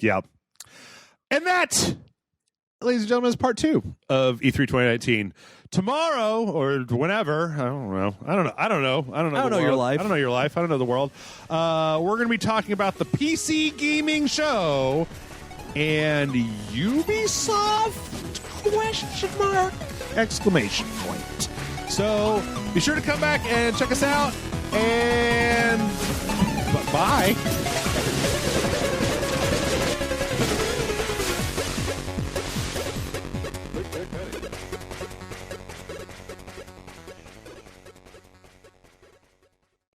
S1: And that, ladies and gentlemen, is part 2 of E3 2019. Tomorrow, or whenever, I don't know
S2: your life.
S1: I don't know your life. I don't know the world. We're going to be talking about the PC gaming show and Ubisoft ? Exclamation point. So be sure to come back and check us out. And bye.